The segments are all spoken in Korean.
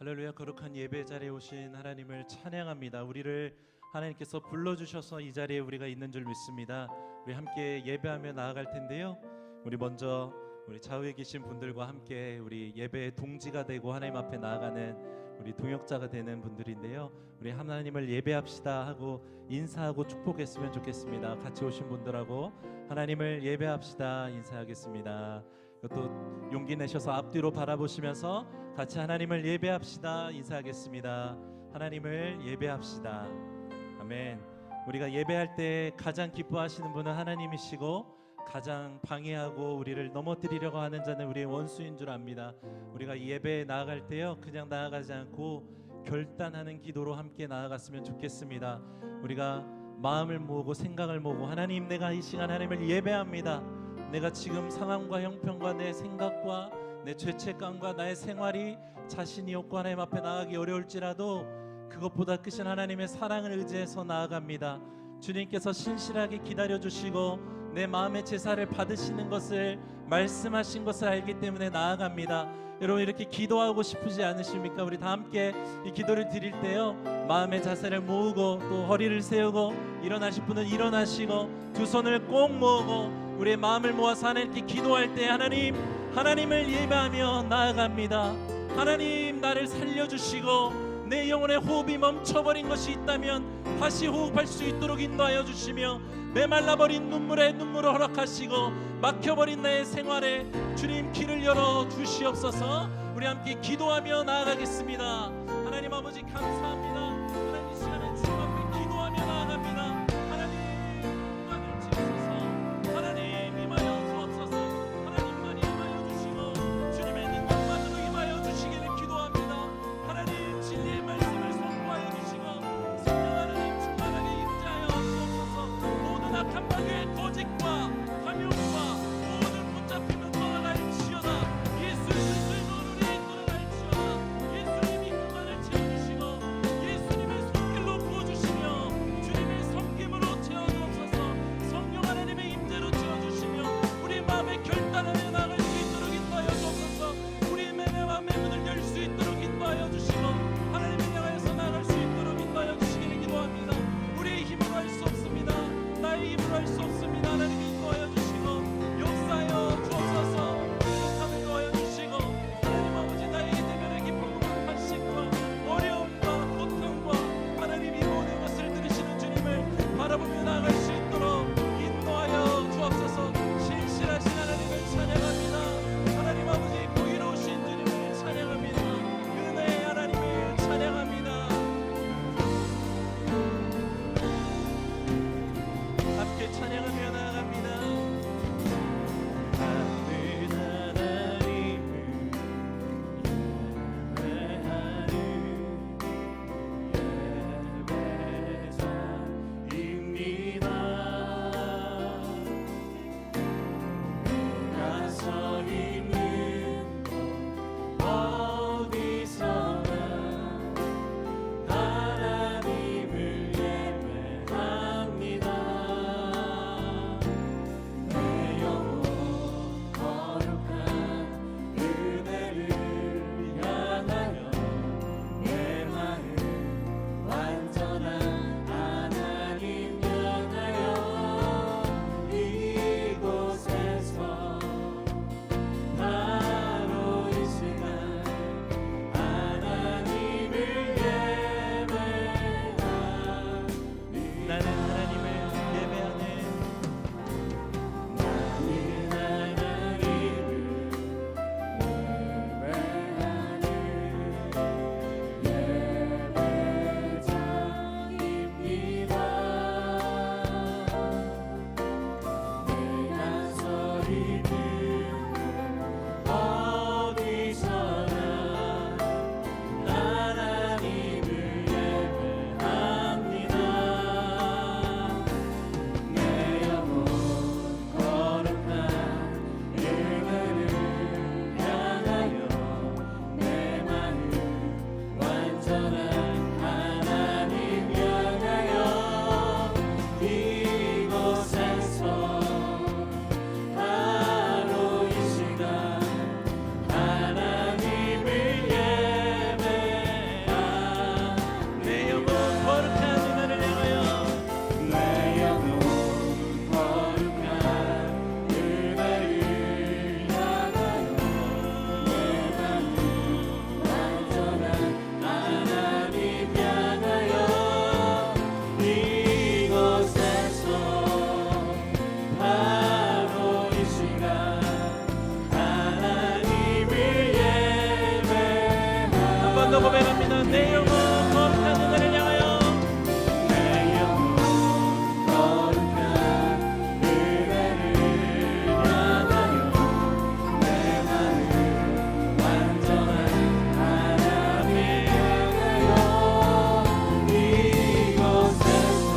할렐루야. 거룩한 예배 자리에 오신 하나님을 찬양합니다. 우리를 하나님께서 불러주셔서 이 자리에 우리가 있는 줄 믿습니다. 우리 함께 예배하며 나아갈 텐데요, 우리 먼저 우리 좌우에 계신 분들과 함께 우리 예배의 동지가 되고 하나님 앞에 나아가는 우리 동역자가 되는 분들인데요, 우리 하나님을 예배합시다 하고 인사하고 축복했으면 좋겠습니다. 같이 오신 분들하고 하나님을 예배합시다 인사하겠습니다. 또 용기 내셔서 앞뒤로 바라보시면서 같이 하나님을 예배합시다 인사하겠습니다. 하나님을 예배합시다. 아멘. 우리가 예배할 때 가장 기뻐하시는 분은 하나님이시고 가장 방해하고 우리를 넘어뜨리려고 하는 자는 우리의 원수인 줄 압니다. 우리가 예배에 나아갈 때요, 그냥 나아가지 않고 결단하는 기도로 함께 나아갔으면 좋겠습니다. 우리가 마음을 모으고 생각을 모으고, 하나님, 내가 이 시간 하나님을 예배합니다. 내가 지금 상황과 형편과 내 생각과 내 죄책감과 나의 생활이 자신이 없고 하나님 앞에 나아가기 어려울지라도 그것보다 크신 하나님의 사랑을 의지해서 나아갑니다. 주님께서 신실하게 기다려주시고 내 마음의 제사를 받으시는 것을, 말씀하신 것을 알기 때문에 나아갑니다. 여러분, 이렇게 기도하고 싶으지 않으십니까? 우리 다 함께 이 기도를 드릴 때요, 마음의 자세를 모으고 또 허리를 세우고, 일어나실 분은 일어나시고 두 손을 꼭 모으고 우리의 마음을 모아서 하나님께 기도할 때 하나님을 예배하며 나아갑니다. 하나님, 나를 살려주시고 내 영혼의 호흡이 멈춰버린 것이 있다면 다시 호흡할 수 있도록 인도하여 주시며, 메말라버린 눈물에 눈물을 허락하시고 막혀버린 나의 생활에 주님 길을 열어 주시옵소서. 우리 함께 기도하며 나아가겠습니다. 하나님 아버지, 감사합니다. 하나님, 이 시간에 주님 앞에 기도하며 나아갑니다. 하나님, 영광을 주옵소서. 하나님, 임하여 주옵소서. 하나님만이 임하여 주시고 주님의 능력만으로 임하여 주시기를 기도합니다. 하나님, 진리의 말씀을 선포하여 주시고 성령 하나님 충만하게 임재하여 주옵소서. 모든 악한 방의 거짓과 감욕과 모든 붙잡힘은 떠나갈지어다. 예수 그리스도의 이름으로 우리의 떠나갈지어다. 예수님이 그만을 채워주시고 예수 더 고백합니다. 내 영혼 거룩한 은혜를 향하여 내 영혼 거룩한 은혜를 향하여 내 마음 완전한 하나님을 향하여 이곳에서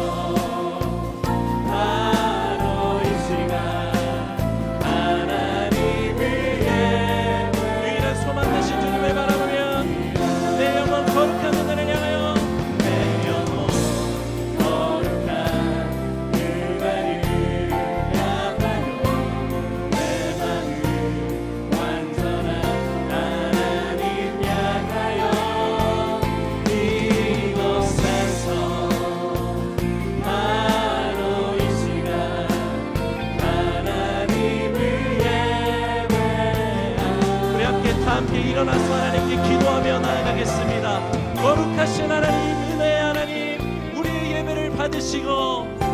바로 이 시간 하나님을 유일한 소망 되신 주님을 바라보며 내 영혼 거룩한 은혜를 향하여 내 영혼 거룩한 은혜를 향하여 내 마음 완전한 하나님 향하여 이곳에서 바로 이 시간 하나님을 예배하며 우리 함께 다 함께 일어나서 하나님께 기도하며 나아가겠습니다. 거룩하신 하나님, 은혜의 하나님, 우리의 예배를 받으시고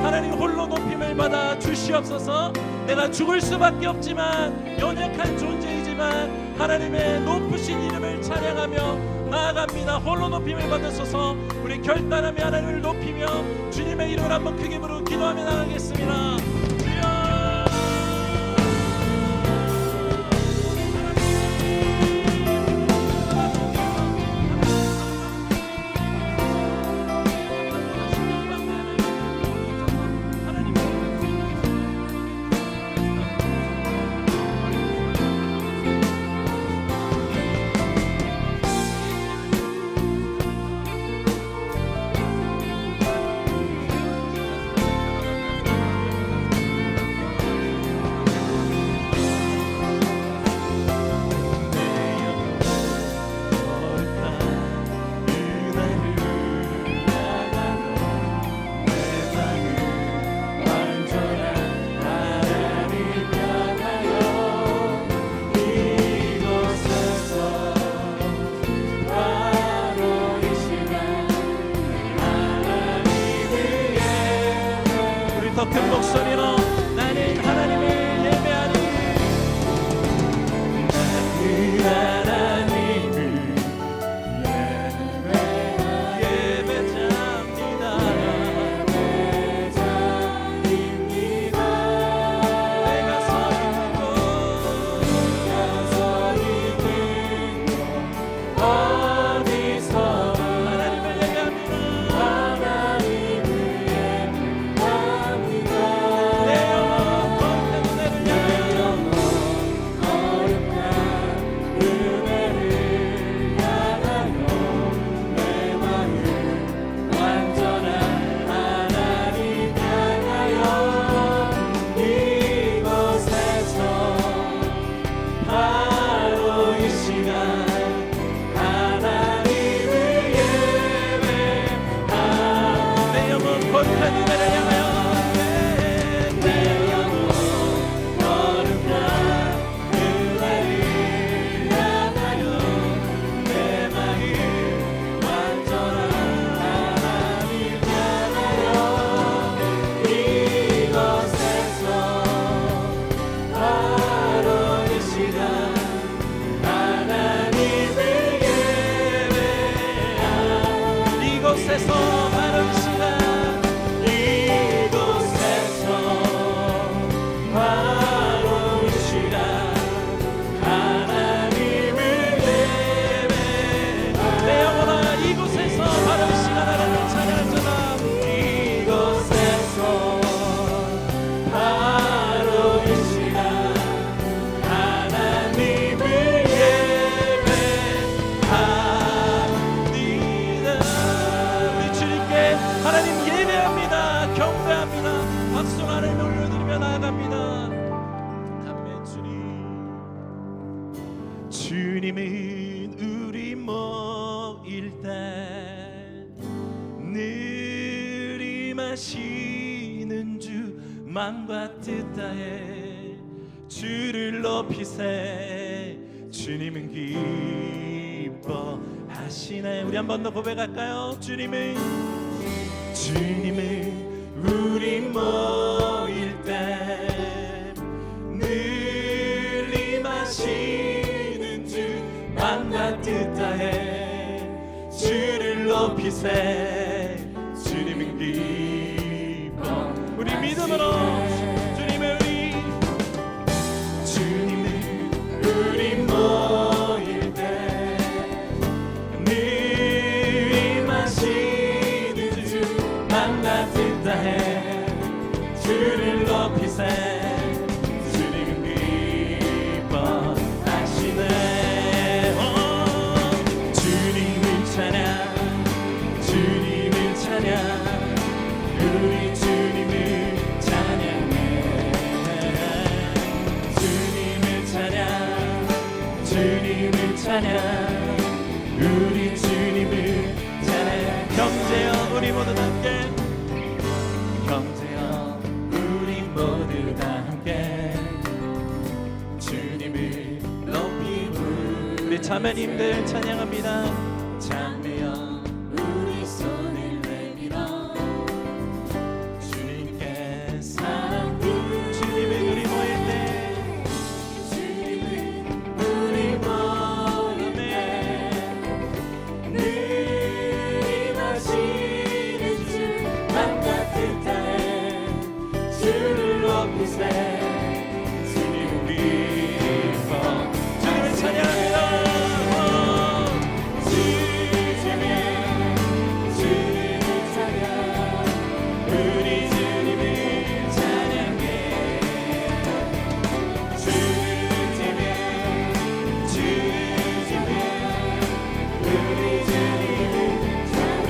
하나님 홀로 높임을 받아 주시옵소서. 내가 죽을 수밖에 없지만 연약한 존재이지만 하나님의 높으신 이름을 찬양하며 나아갑니다. 홀로 높임을 받으소서. 우리 결단하며 하나님을 높이며 주님의 이름을 한번 크게 부르고 기도하며 나가겠습니다. 더 큰 목소리로 나는 하나님을 예배하니 하나님을 예배자입니다. 내가 서 있는 곳 어디서 하나님을 예배합니다. 내 영혼 거룩한 은혜를 향하여 내 마음 완전한 하나님 향하여 이곳에서 바로 이 시간 하나님을 예배하며 내 영혼 거룩한 은혜를 향하여 내 영혼 거룩한 은혜를 향하여 내 마음 완전한 하나님 향하여 이곳에서 바로 이 시간 하나님을 예배하며 이곳에서 바로 이 시간 이곳에서 바로 이 시간 하나님을 예배하며 내 영혼아 이곳에서 바로 이 시간 하나님을 찬양하잖아. 이곳에서 바로 이 시간 하나님을 예배합니다. 우리 주님께 하나님 예배합니다. 경배합니다. 박수 하나님 올려드리며 나아갑니다. 아멘. 주님은 우리 모일 때 늘 임하시는 주 마음과 뜻 다해 주를 높이세. 주님은 기뻐하시네. 우리 한 번 더 고백할까요? 주님은 우리 모일 때 늘 임하시는 주 마음과 뜻 다해 주를 높이세. 주님은 기뻐. 우리 믿음으로 주님을 우리 모일 때 늘 임하시는 주 맘 같은 다해. 주를 높이세. 우리 주님을 찬양. 형제여 우리 모두 함께. 형제여 우리 모두 다 함께 주님을 높이 부르. 우리 자매님들 찬양합니다. 자매여 우리 손을 내밀어 주님께 사랑 부르. 주님을 우리 모일 때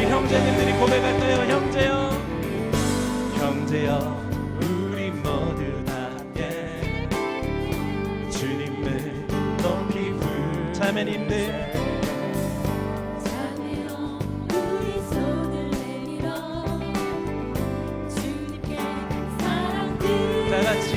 형제님들이 고백할까요? 형제여 형제여 우리 모두 다 함께 주님을 높이 부르. 자매님들 자매여 우리 손을 내밀어 주님께 사랑 드리세. 다 같이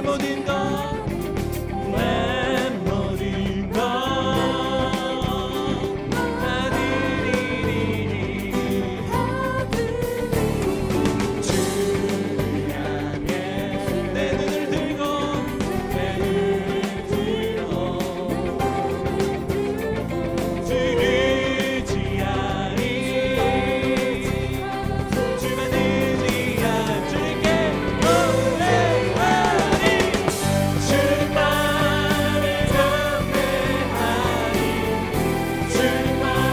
내 모든 것 내 모든 것 다 드리리 주를 향해 내 눈을 들고 의지하리 주만 의지한 주께 노래하리 주만을 경배하리 주만을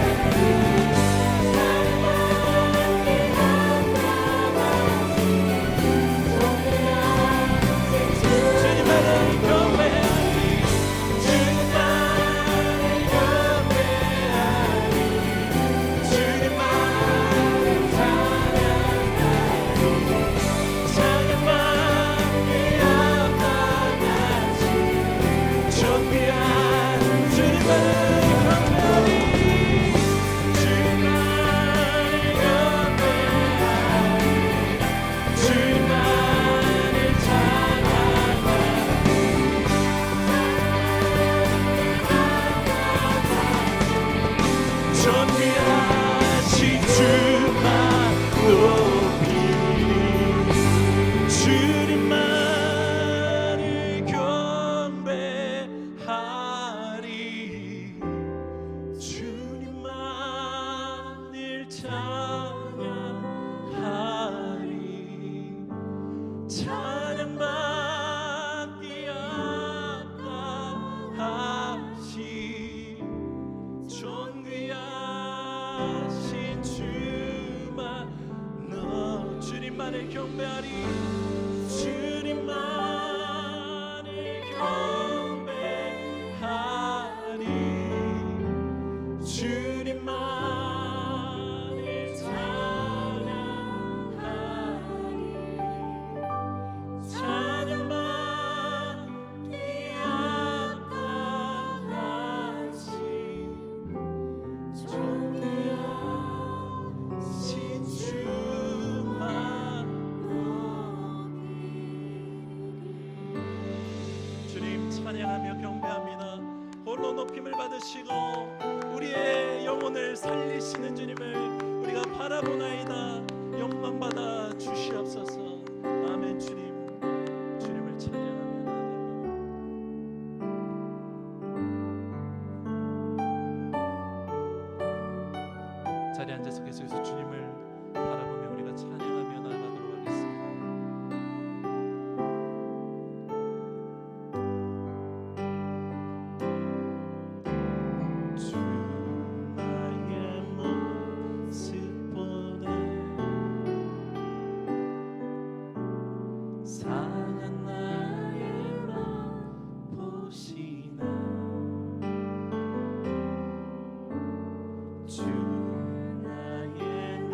찬양하리 주님만을 경배하리 주님만을 경배하리 주님만을 찬양하리 찬양받기 합당하시 존귀한 주님만을 경배하리 주님만을 경배하리 주님만을 찬양하리 존귀하신 주만 높이리 주님만을 경배하리 주님만을 찬양하리 찬양받기 합당하시 존귀하신 주만 너 주님만을 경배하리 주님만을 경배하리 주님만을 찬양하리 찬양받기 합당하시 존귀하신 주만 주님 찬양하며 경배합니다. 홀로 높임을 받으시고 우리의 영혼을 살리시는 주님을 우리가 바라보나이다. 영광 받아 주시옵소서. 아멘. 주님 주님을 찬양하며 나아갑니다. 자리에 앉아서 계속해서 주님을 바라보며 우리가 찬양하며 나아가도록 하겠습니다. 주 나의 모습보다 상한 나의 맘 보시나 주 나의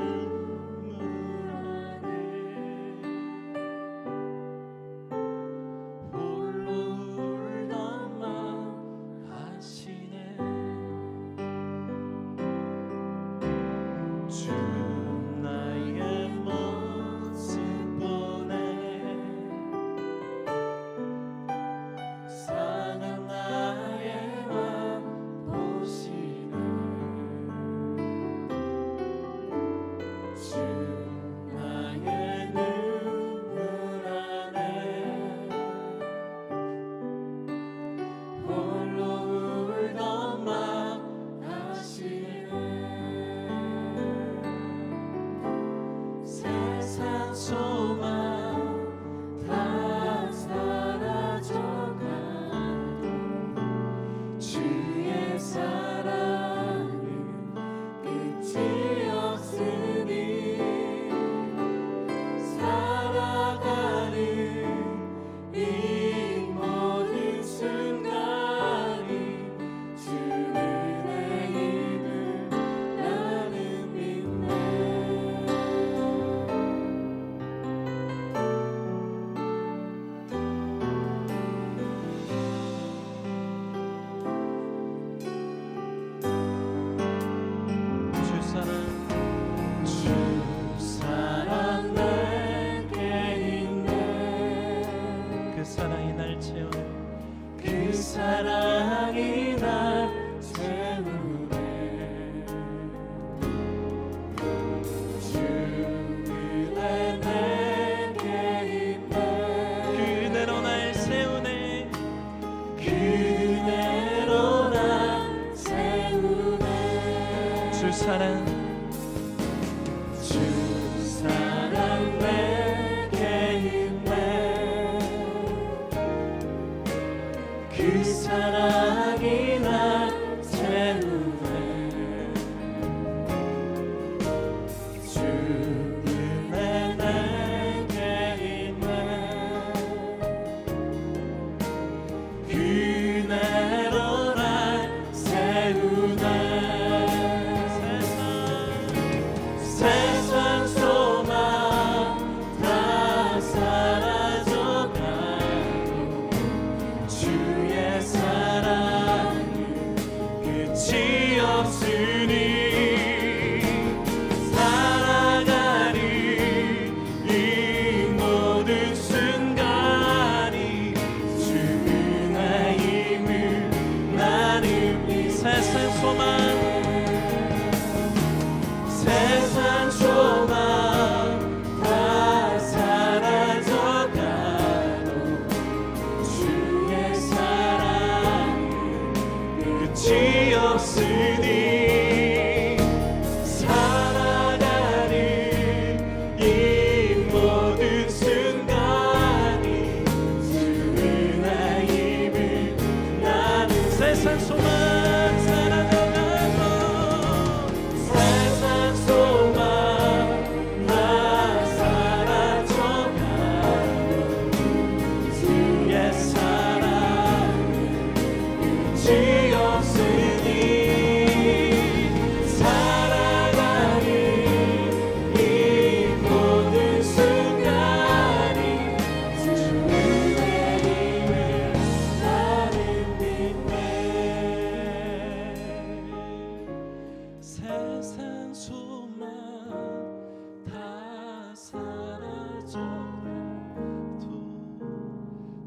어쩌라도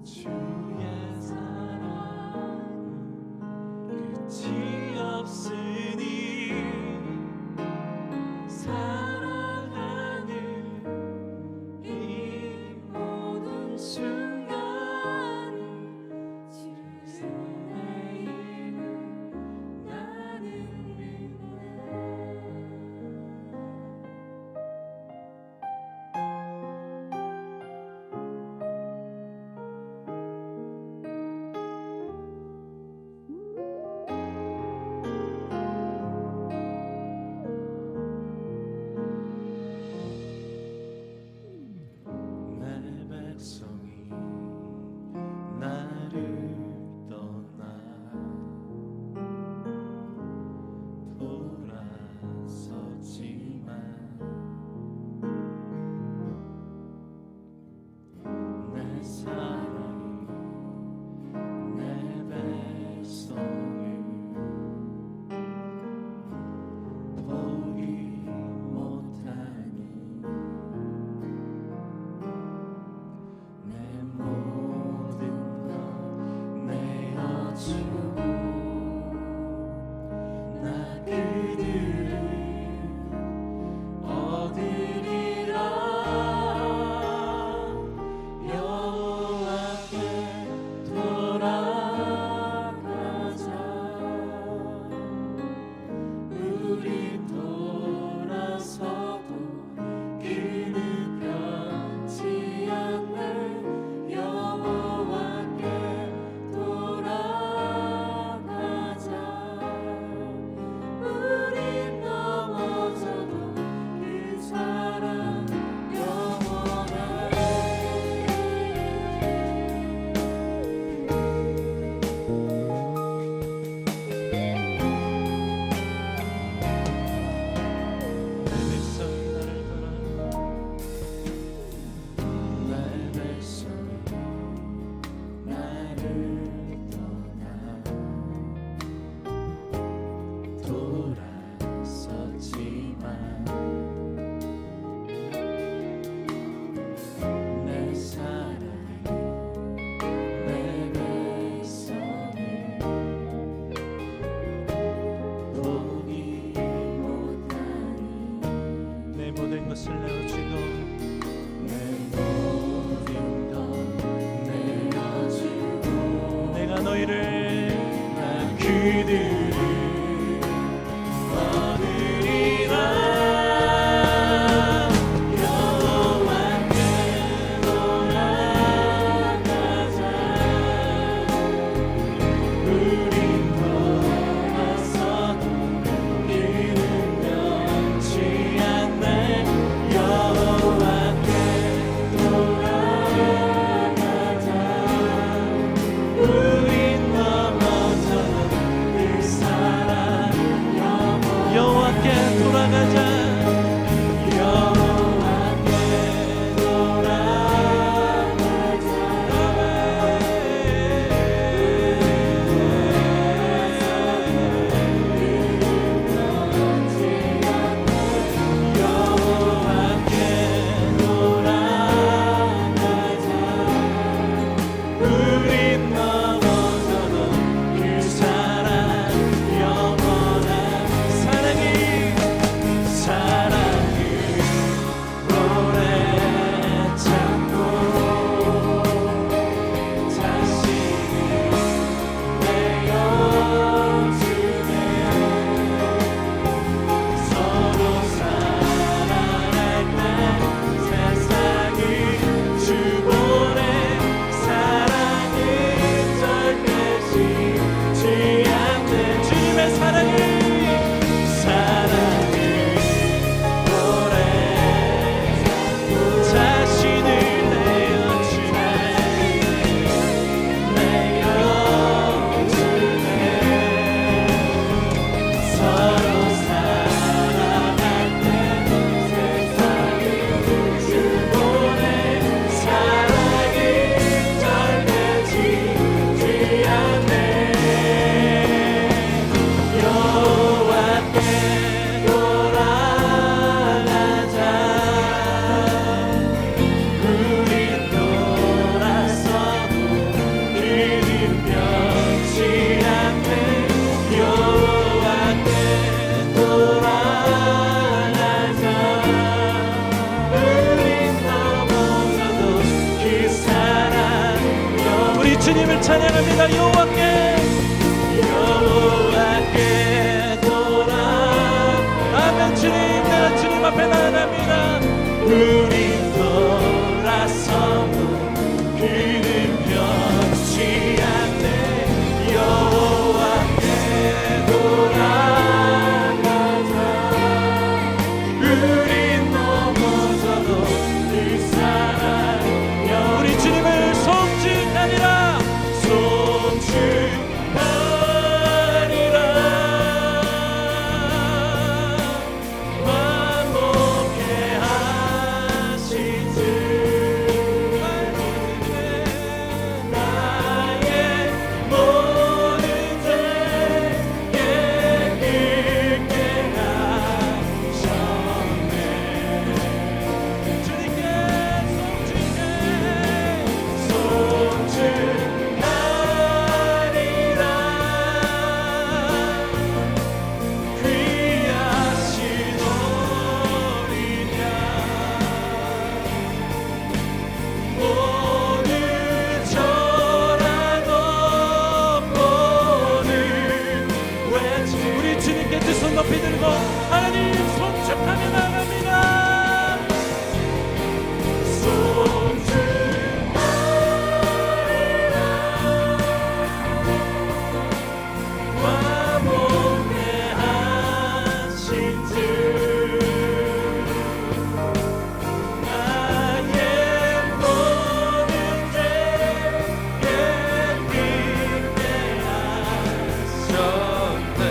주의 사랑은 끝이 없으니 살아가는 이 모든 순간 주의 이름 나는 믿네. 주님을 찬양합니다. 여호와께 돌아. 아멘. 주님, 내가 주님 앞에 나아갑니다. 우리 돌아서고 그는 변치 않네. 여호와께 돌아가자. 우린 넘어져도 늘 살아요. 우리 주님을 송축하리라. 송축하리라. 완복해 하신 주 나의 모든 죄에 긁게 하셨네. 주님께 송축하리라. 귀하신 어린 양 모두 절하고 보는 외치. 우리 주님께 두 손 높이 들고 하나님 송축하며 나갑니다. 완복해 하신 주 나의 모든 죄에 긁게 하셨네.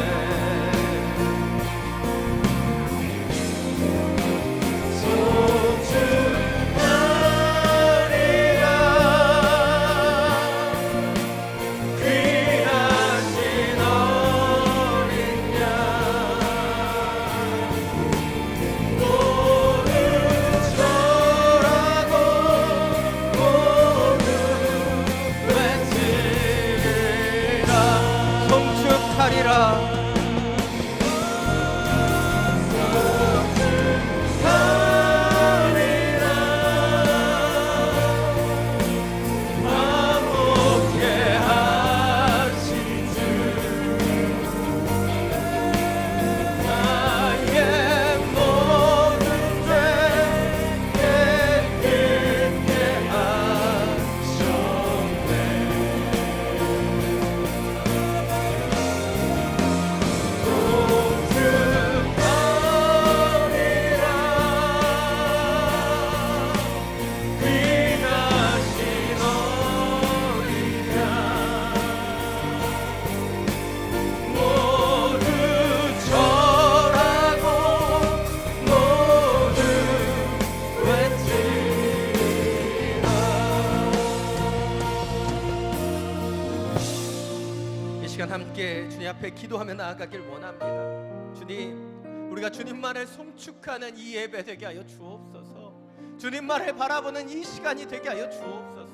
송축하리라. 귀하신 어린 양 모두 절하고 모두 외치리라. 송축하리라. 완복해 하신 주 나의 모든 죄에 긁게 하셨네. 이 시간 함께 주님 앞에 기도하며 나아가길 원합니다. 주님, 우리가 주님만을 송축하는 이 예배 되게 하여 주옵소서. 주님만을 바라보는 이 시간이 되게 하여 주옵소서.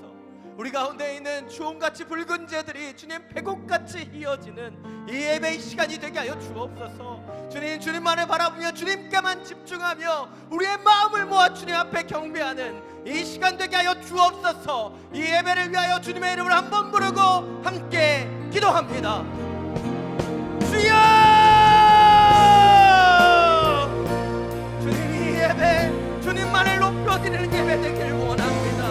우리 가운데 있는 주홍같이 붉은 죄들이 주님 배곡같이 휘어지는 이 예배의 시간이 되게 하여 주옵소서. 주님, 주님만을 바라보며 주님께만 집중하며 우리의 마음을 모아 주님 앞에 경배하는 이 시간 되게 하여 주옵소서. 이 예배를 위하여 주님의 이름을 한번 부르고 함께 기도합니다. 주여! 주님, 이 예배 주님만을 높여드리는 예배 되길 원합니다.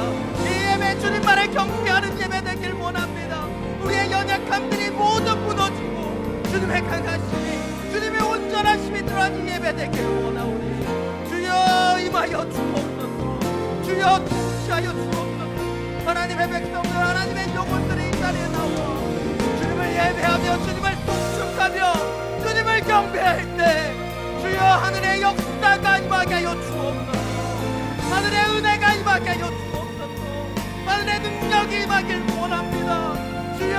이 예배 주님만을 경배하는 예배 되길 원합니다. 우리의 연약함들이 모두 무너지고 주님의 강하심이, 주님의 온전하심이 드러난 이 예배 되길 원하오니 주여 임하여 주옵소서. 주여 통치하여 주옵소서. 하나님의 백성들, 하나님의 영혼들이 이 자리에 나와 주님을 예배하며 주님을 송축하며 주님을 경배할 때 주여 하늘의 역사가 임하게 하여 주옵소서. 하늘의 은혜가 임하게 하여 주옵소서. 하늘의 능력이 임하길 원합니다. 주여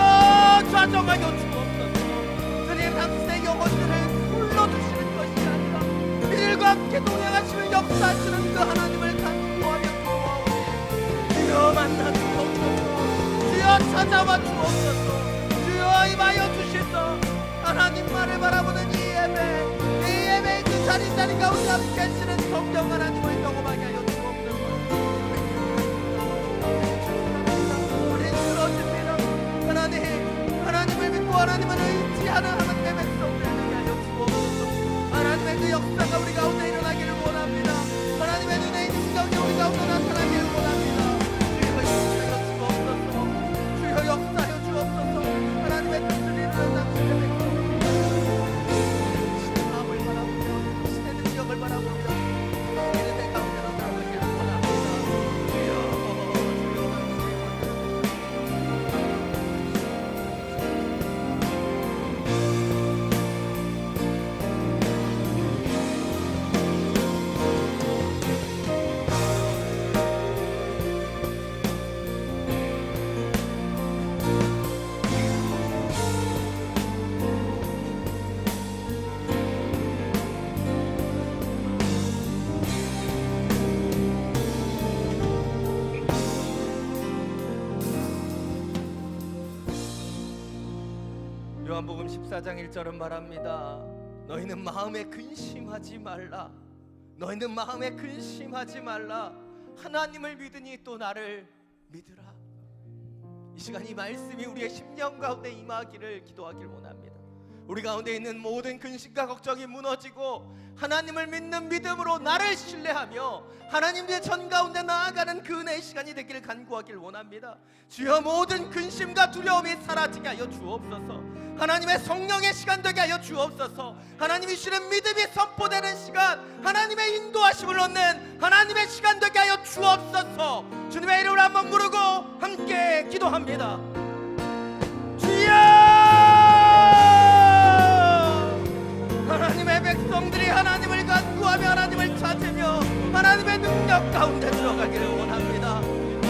좌정하여 주옵소서. 주님, 당신의 영혼들을 불러주시는 것이 아니라 이들과 함께 동행하시는 역사하시는 그 하나님을 간구하며 주옵소서. 주여 만나 주옵소서. 주여 찾아와 주옵소서. 주여 임하여 주시소. 하나님만을 바라보는 이 예배의 그 자리 가운데 함께 계시는 성령 하나님을 경험하게 하여 주옵소서. 우리 들어줍니다. 하나님을 의지하는 하나님의 백성들 되게 하여 주옵소서. 하나님의 그 역사가 우리 가운데 일어나기를 원합니다. 하나님의 눈에 있는 능력이 우리 가운데 나타나기를 원합니다. 주여 역사하여 주옵소서. 하나님의 뜻을 이루는 당신의 백성들 신의 마음을 바라보며 신의 능력을 바라보며 이는 내 가운데로 나아가기를 원합니다. 요한복음 14장 1절은 말합니다. 너희는 마음에 근심하지 말라. 너희는 마음에 근심하지 말라. 하나님을 믿으니 또 나를 믿으라. 이 시간 이 말씀이 우리의 심령 가운데 임하기를 기도하길 원합니다. 우리 가운데 있는 모든 근심과 걱정이 무너지고 하나님을 믿는 믿음으로 나를 신뢰하며 하나님의 전 가운데 나아가는 그 은혜의 시간이 되기를 간구하길 원합니다. 주여 모든 근심과 두려움이 사라지게 하여 주옵소서. 하나님의 성령의 시간 되게 하여 주옵소서. 하나님이 주시는 믿음이 선포되는 시간, 하나님의 인도하심을 얻는 하나님의 시간 되게 하여 주옵소서. 주님의 이름을 한번 부르고 함께 기도합니다. 주여! 하나님의 백성들이 하나님을 간구하며 하나님을 찾으며 하나님의 능력 가운데 들어가기를 원합니다.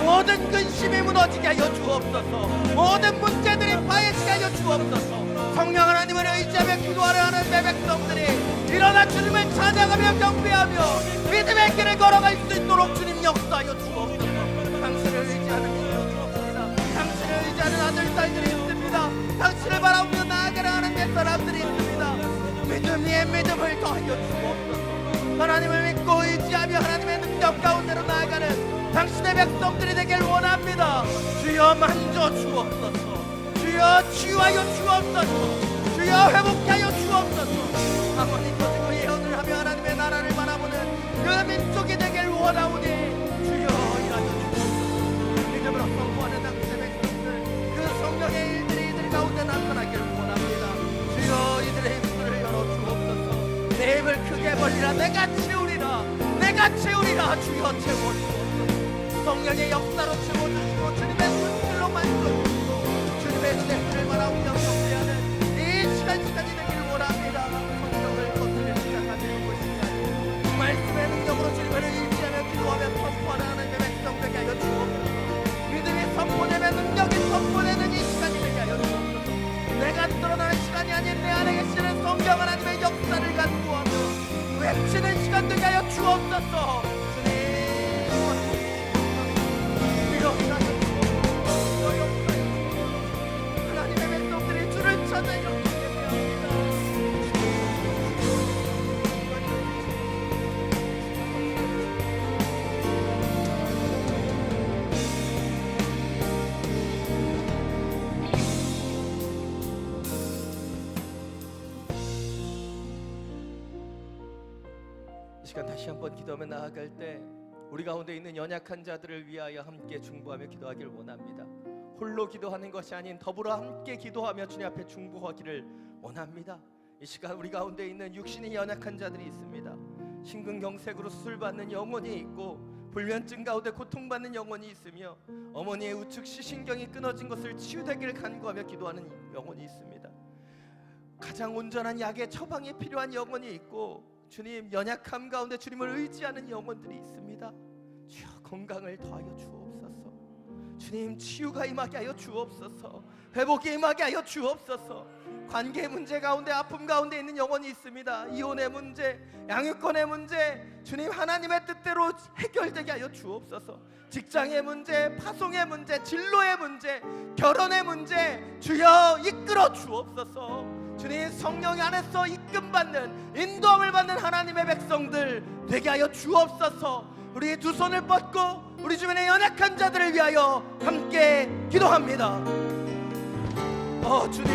모든 근심이 무너지게 하여 주옵소서. 모든 문제들이 파헤치게 하여 주옵소서. 성령 하나님을 의지하며 기도하는 하나님의 백성들이 일어나 주님을 찬양하며 경배하며 믿음의 길을 걸어갈 수 있도록 주님 역사하여 주옵소서. 당신을 의지하는 믿음이 없습니다. 당신을 의지하는 아들 딸들이 있습니다. 당신을 바라보며 나아가는 하나님의 사람들이 있습니다. 믿음 위에 믿음을 더하여 주옵소서. 하나님을 믿고 의지하며 하나님의 능력 가운데로 나아가는 당신의 백성들이 되길 원합니다. 주여 만져 주옵소서. 주여 치유하여 주옵소서. 주여 회복하여 주옵소서. 가만히 터지고 예언을 하며 하나님의 나라를 바라보는 그 민족이 되길 원하오니 주여 일하여 주옵소서. 믿음으로 선포하는 당신의 백성들 그 성령의 일들이 이들 가운데 나타나길 원합니다. 주여 이들의 입술을 열어 주옵소서. 내 입을 크게 벌리라. 내가 채우리라. 내가 채우리라. 주여 채워주옵소서. 성령의 역사로 채워주시고 주님의 손길로 만져주시고 주님의 은혜를 바라보며 경배하는 이 시간이 되길 원합니다. 성령을 거슬릴 시간가 되는 것이지 아니고 말씀의 능력으로 주님을 의지하며 기도하며 선포하는 하나님의 백성 되게 하여 주옵소서. 믿음이 선포되며 능력이 선포되는 이 시간이 되게 하여 주옵소서. 내가 드러나는 시간이 아닌 내 안에 계시는 성령 하나님의 역사를 간구하며 외치는 시간 되게 하여 주옵소서. 주님 역사하여 주옵소서. 하나님의 백성들이 주를 찾아 이렇게 예배합니다. 이 시간 다시 한번 기도하며 나아갈 때 우리 가운데 있는 연약한 자들을 위하여 함께 중보하며 기도하기를 원합니다. 홀로 기도하는 것이 아닌 더불어 함께 기도하며 주님 앞에 중보하기를 원합니다. 이 시간 우리 가운데 있는 육신이 연약한 자들이 있습니다. 심근경색으로 수술받는 영혼이 있고 불면증 가운데 고통받는 영혼이 있으며 어머니의 우측 시신경이 끊어진 것을 치유되기를 간구하며 기도하는 영혼이 있습니다. 가장 온전한 약의 처방이 필요한 영혼이 있고 주님 연약함 가운데 주님을 의지하는 영혼들이 있습니다. 주여 건강을 더하여 주옵소서. 주님 치유가 임하게 하여 주옵소서. 회복이 임하게 하여 주옵소서. 관계 문제 가운데 아픔 가운데 있는 영혼이 있습니다. 이혼의 문제, 양육권의 문제 주님 하나님의 뜻대로 해결되게 하여 주옵소서. 직장의 문제, 파송의 문제, 진로의 문제, 결혼의 문제 주여 이끌어 주옵소서. 주님 성령 안에서 이끌받는 인도함을 받는 하나님의 백성들 되게 하여 주옵소서. 우리 두 손을 뻗고 우리 주변의 연약한 자들을 위하여 함께 기도합니다. 주님,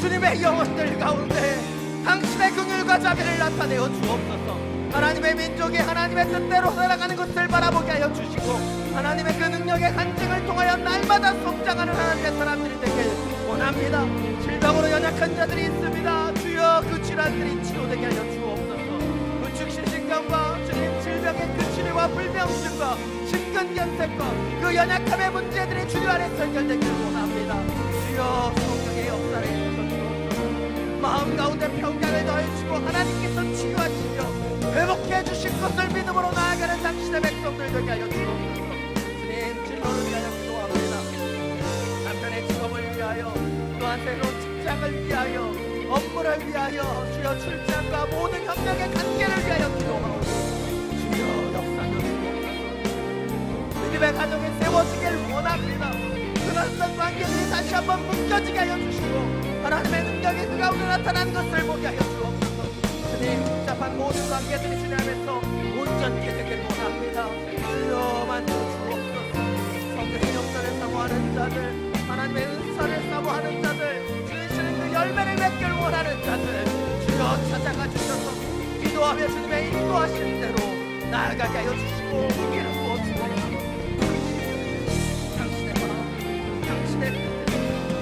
주님의 영혼들 가운데 당신의 긍휼과 자비를 나타내어 주옵소서. 하나님의 민족이 하나님의 뜻대로 살아가는 것을 바라보게 하여 주시고, 하나님의 그 능력의 간증을 통하여 날마다 성장하는 하나님의 사람들이 되길 원합니다. 질병으로 연약한 자들이 있습니다. 주여, 그 질환들이 치료되게 하여 주옵소서. 구축신신경과 주님 질병의 그 치료와 불병증과 심근경색과 그 연약함의 문제들이 주여 안에서 해결되길 원합니다. 주여, 성령의 역사를 해주옵소서. 마음 가운데 평강을 더해주시고 하나님께서 치유하시며 회복해 주실 것을 믿음으로 나아가는 당신의 백성들 되게 하여 주옵소서. 주님, 진로를 위하여 기도합니다. 남편의 직업을 위하여, 또한 새로운 직장을 위하여, 업무를 위하여, 주여 출장과 모든 협력의 관계를 위하여 기도하옵소서. 주여, 역사여 주옵소서. 믿음의 가정이 세워지길 원합니다. 끊었던 관계들이 다시 한번 묶여지게 하여 주시고 하나님의 능력이 그 가운데 나타난 것을 보게 하여 주옵소서. 주님, 복잡한 모든 관계들이 주님 안에서 온전케 되길 원합니다. 주여, 만져 주옵소서. 성령의 역사를 사모하는 자들, 하나님의 은사를 사모하는 자들, 주시는 그 열매를 맺길 원하는 자들, 주여 찾아가 주셔서 기도하며 주님의 인도하신 대로 나아가게 하여 주시고 기름 부어 주옵소서. 당신의 마음, 당신의 뜻,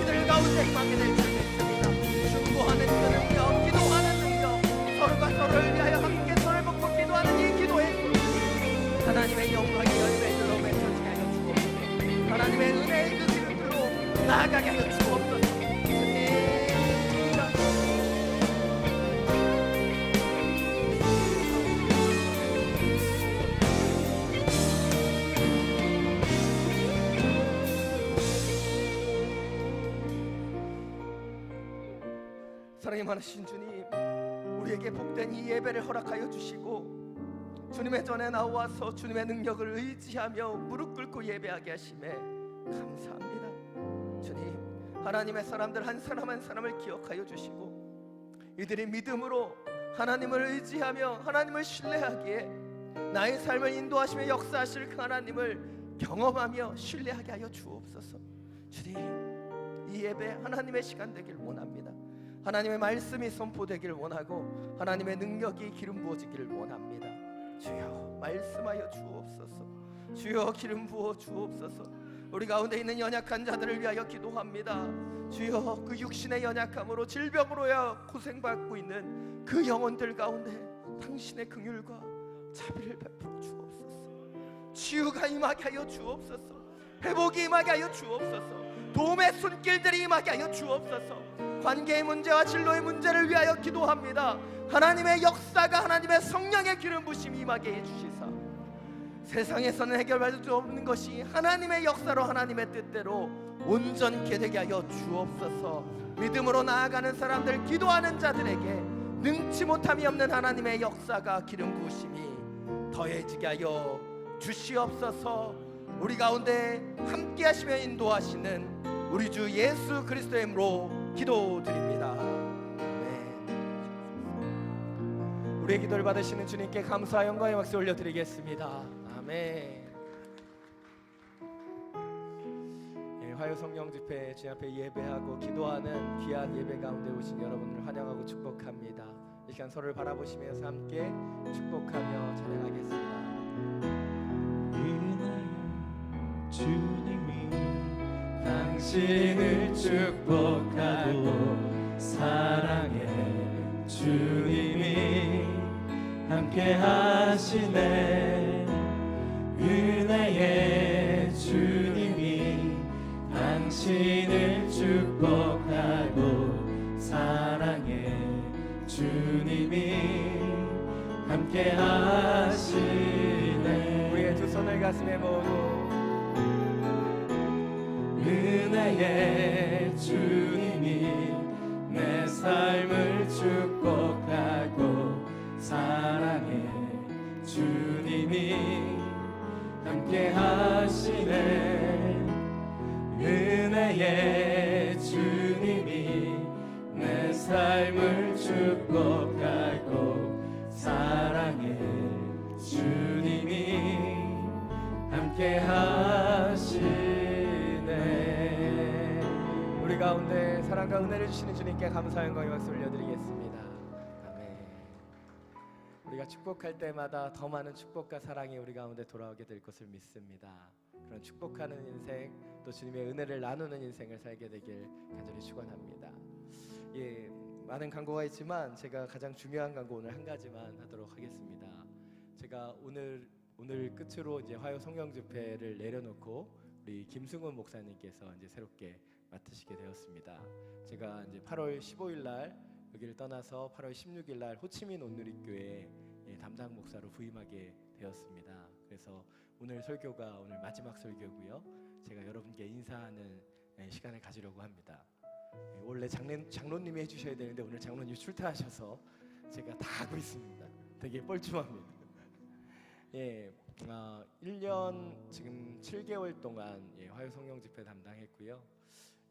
이들 가운데 임하게 될 줄 믿습니다. 중보하는 그 능력, 기도하는 능력, 서로가 서로를 위하여 함께 서로를 돕고 기도하는 이 기도의 소리, 하나님의 영광의 열매들로 맺혀지게 하여 주옵소서. 하나님의 은혜의 그 기름으로 나아가게 하여 주옵소서. 사랑이 많으신 주님, 우리에게 복된 이 예배를 허락하여 주시고 주님의 전에 나와서 주님의 능력을 의지하며 무릎 꿇고 예배하게 하심에 감사합니다. 주님, 하나님의 사람들 한 사람 한 사람을 기억하여 주시고 이들이 믿음으로 하나님을 의지하며 하나님을 신뢰하기에 나의 삶을 인도하시며 역사하실 그 하나님을 경험하며 신뢰하게 하여 주옵소서. 주님, 이 예배 하나님의 시간 되길 원합니다. 하나님의 말씀이 선포되길 원하고 하나님의 능력이 기름 부어지기를 원합니다. 주여, 말씀하여 주옵소서. 주여, 기름 부어 주옵소서. 우리 가운데 있는 연약한 자들을 위하여 기도합니다. 주여, 그 육신의 연약함으로 질병으로야 고생받고 있는 그 영혼들 가운데 당신의 긍휼과 자비를 베풀어 주옵소서. 치유가 임하게 하여 주옵소서. 회복이 임하게 하여 주옵소서. 도움의 손길들이 임하게 하여 주옵소서. 관계의 문제와 진로의 문제를 위하여 기도합니다. 하나님의 역사가, 하나님의 성령의 기름 부심이 임하게 해주시사 세상에서는 해결받을 수 없는 것이 하나님의 역사로 하나님의 뜻대로 온전케 되게 하여 주옵소서. 믿음으로 나아가는 사람들, 기도하는 자들에게 능치 못함이 없는 하나님의 역사가, 기름 부심이 더해지게 하여 주시옵소서. 우리 가운데 함께 하시며 인도하시는 우리 주 예수 그리스도의 이름으로 기도드립니다. 우리의 기도를 받으시는 주님께 감사와 영광의 박수 올려드리겠습니다. 아멘. 화요 성령 집회 주 앞에 예배하고 기도하는 귀한 예배 가운데 오신 여러분을 환영하고 축복합니다. 이 시간 서로를 바라보시면서 함께 축복하며 찬양하겠습니다. 은혜의 주님이 당신을 축복하고 사랑의 주님이 함께 하시네. 은혜의 주님이 당신을 축복하고 사랑의 주님이 함께 하시네. 우리의 두 손을 가슴에 모으고 은혜의 주님이 내 삶을 축복하고 사랑의 주님이 함께 하시네. 은혜의 주님이 내 삶을 축복하고 사랑의 주님이 함께 하시네. 우리 우리 가운데 사랑과 은혜를 주시는 주님께 감사의 영광의 박수 올려드리겠습니다. 아멘. 우리가 축복할 때마다 더 많은 축복과 사랑이 우리 가운데 돌아오게 될 것을 믿습니다. 그런 축복하는 인생, 또 주님의 은혜를 나누는 인생을 살게 되길 간절히 축원합니다. 예, 많은 광고가 있지만 제가 가장 중요한 광고 오늘 한 가지만 하도록 하겠습니다. 제가 오늘 끝으로 이제 화요 성령 집회를 내려놓고 우리 김승훈 목사님께서 이제 새롭게 맡으시게 되었습니다. 제가 이제 8월 15일 날 여기를 떠나서 8월 16일 날 호치민 온누리교회 담당 목사로 부임하게 되었습니다. 그래서 오늘 설교가 오늘 마지막 설교고요. 제가 여러분께 인사하는 시간을 가지려고 합니다. 원래 장로님이 해주셔야 되는데 오늘 장로님 출퇴하셔서 제가 다 하고 있습니다. 되게 뻘쭘합니다. 예, 1년 지금 7개월 동안 화요 성령 집회 담당했고요.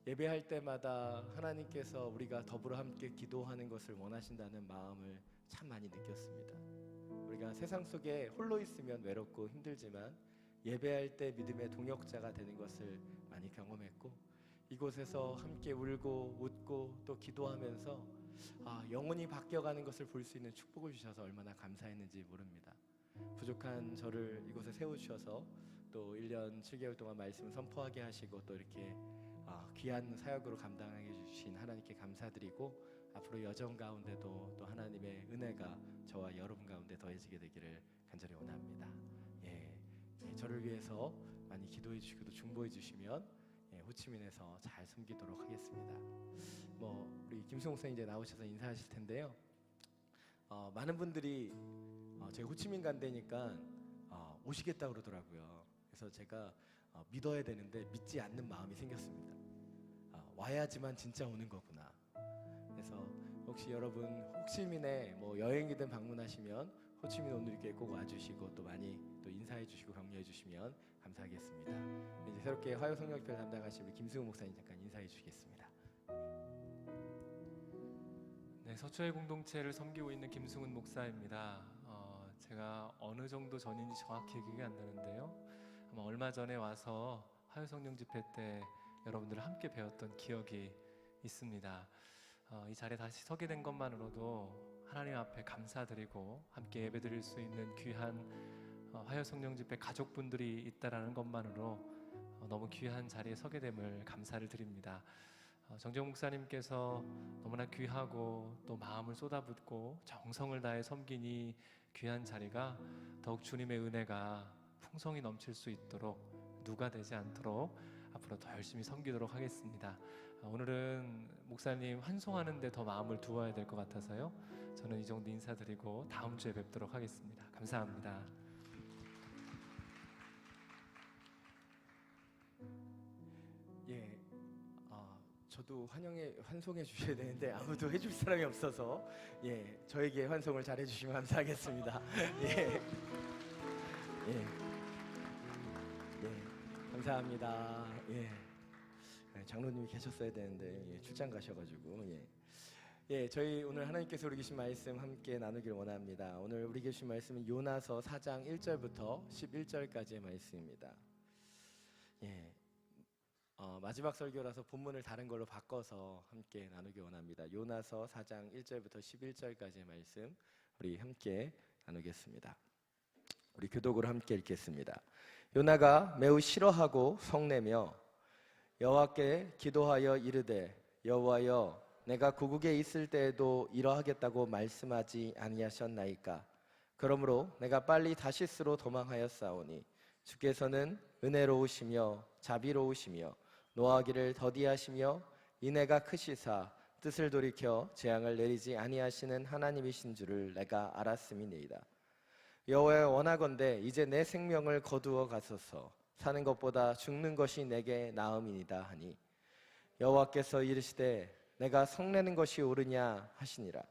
예배할 때마다 하나님께서 우리가 더불어 함께 기도하는 것을 원하신다는 마음을 참 많이 느꼈습니다. 우리가 세상 속에 홀로 있으면 외롭고 힘들지만 예배할 때 믿음의 동역자가 되는 것을 많이 경험했고, 이곳에서 함께 울고 웃고 또 기도하면서 영혼이 바뀌어가는 것을 볼 수 있는 축복을 주셔서 얼마나 감사했는지 모릅니다. 부족한 저를 이곳에 세워주셔서 또 1년 7개월 동안 말씀을 선포하게 하시고 또 이렇게 귀한 사역으로 감당해 주신 하나님께 감사드리고, 앞으로 여정 가운데도 또 하나님의 은혜가 저와 여러분 가운데 더해지게 되기를 간절히 원합니다. 저를 위해서 많이 기도해 주시고 또 중보해 주시면 호치민에서 잘 섬기도록 하겠습니다. 우리 김승호 목사님 이제 나오셔서 인사하실 텐데요. 많은 분들이 저희 호치민 간다니까 오시겠다 그러더라고요. 그래서 제가 믿어야 되는데 믿지 않는 마음이 생겼습니다. 와야지만 진짜 오는 거구나. 그래서 혹시 여러분 호치민에 여행이든 방문하시면 호치민 온누리교회 꼭 와주시고 또 많이 또 인사해 주시고 격려해 주시면 감사하겠습니다. 이제 새롭게 화요 성령 집회를 담당하신 우리 김승우 목사님 잠깐 인사해 주시겠습니다. 네, 서초의 공동체를 섬기고 있는 김승훈 목사입니다. 제가 어느 정도 전인지 정확히 기억이 안 나는데요. 아마 얼마 전에 와서 화요 성령 집회 때 여러분들을 함께 배웠던 기억이 있습니다. 이 자리에 다시 서게 된 것만으로도 하나님 앞에 감사드리고 함께 예배드릴 수 있는 귀한 화요 성령 집회 가족분들이 있다라는 것만으로 너무 귀한 자리에 서게 됨을 감사를 드립니다. 정재용 목사님께서 너무나 귀하고 또 마음을 쏟아붓고 정성을 다해 섬긴 이 귀한 자리가 더욱 주님의 은혜가 풍성히 넘칠 수 있도록 누가 되지 않도록 앞으로 더 열심히 섬기도록 하겠습니다. 오늘은 목사님 환송하는 데 더 마음을 두어야 될 것 같아서요. 저는 이 정도 인사드리고 다음 주에 뵙도록 하겠습니다. 감사합니다. 저도 환송해 주셔야 되는데 아무도 해줄 사람이 없어서 저에게 환송을 잘해 주시면 감사하겠습니다. 감사합니다. 장로님이 계셨어야 되는데 출장 가셔가지고 저희 오늘 하나님께서 우리 주신 말씀 함께 나누길 원합니다. 오늘 우리 주신 말씀은 요나서 4장 1절부터 11절까지의 말씀입니다. 마지막 설교라서 본문을 다른 걸로 바꿔서 함께 나누기 원합니다. 요나서 4장 1절부터 11절까지의 말씀 우리 함께 나누겠습니다. 우리 교독으로 함께 읽겠습니다. 요나가 매우 싫어하고 성내며 여호와께 기도하여 이르되 여호와여 내가 고국에 있을 때에도 이러하겠다고 말씀하지 아니하셨나이까. 그러므로 내가 빨리 다시스로 도망하였사오니 주께서는 은혜로우시며 자비로우시며 노하기를 더디하시며 인애가 크시사 뜻을 돌이켜 재앙을 내리지 아니하시는 하나님이신 줄을 내가 알았음이니이다. 여호와여 원하건대 이제 내 생명을 거두어 가소서. 사는 것보다 죽는 것이 내게 나음이니이다 하니 여호와께서 이르시되 내가 성내는 것이 옳으냐 하시니라.